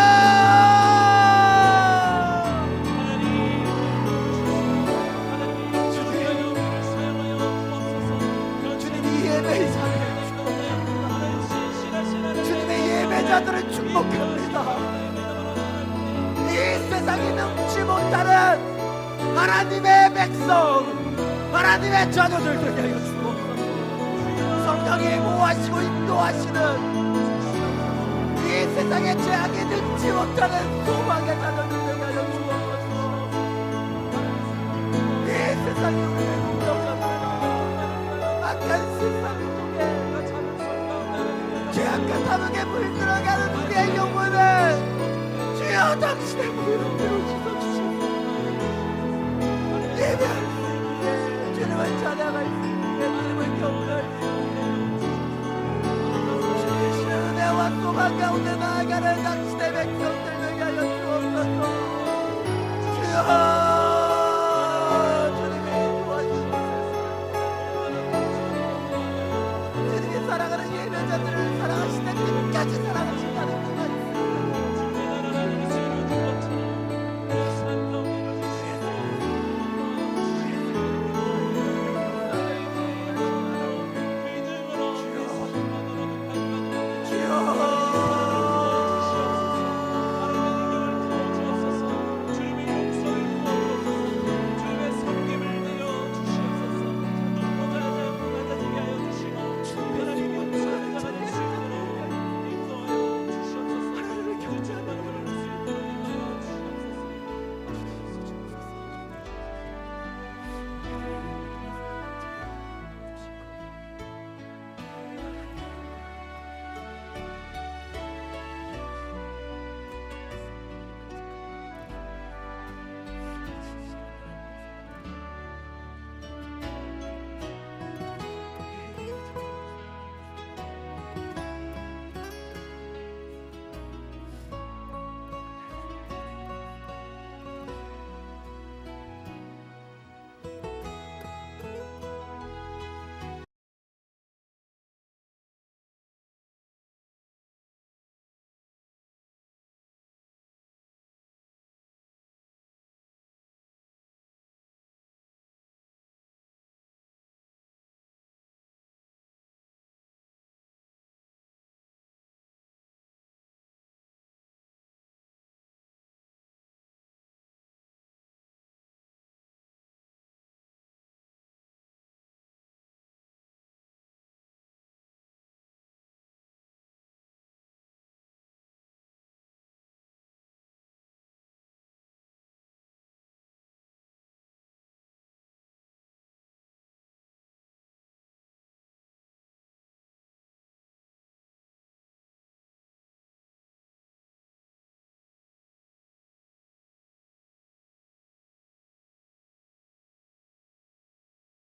자들을 축복합니다. 이 세상이 넘지 못하는 하나님의 백성, 하나님의 자녀들 되게 하여 주옵소서. 성령이 보호하시고 인도하시는 이 세상의 재앙이 넘지 못하는 소망의 자녀들 되게 하여 주옵소서. 이 세상이 우리를 공격하는 악한 세상 속에 죄악과 탐욕에 물들어가는 우리의 영혼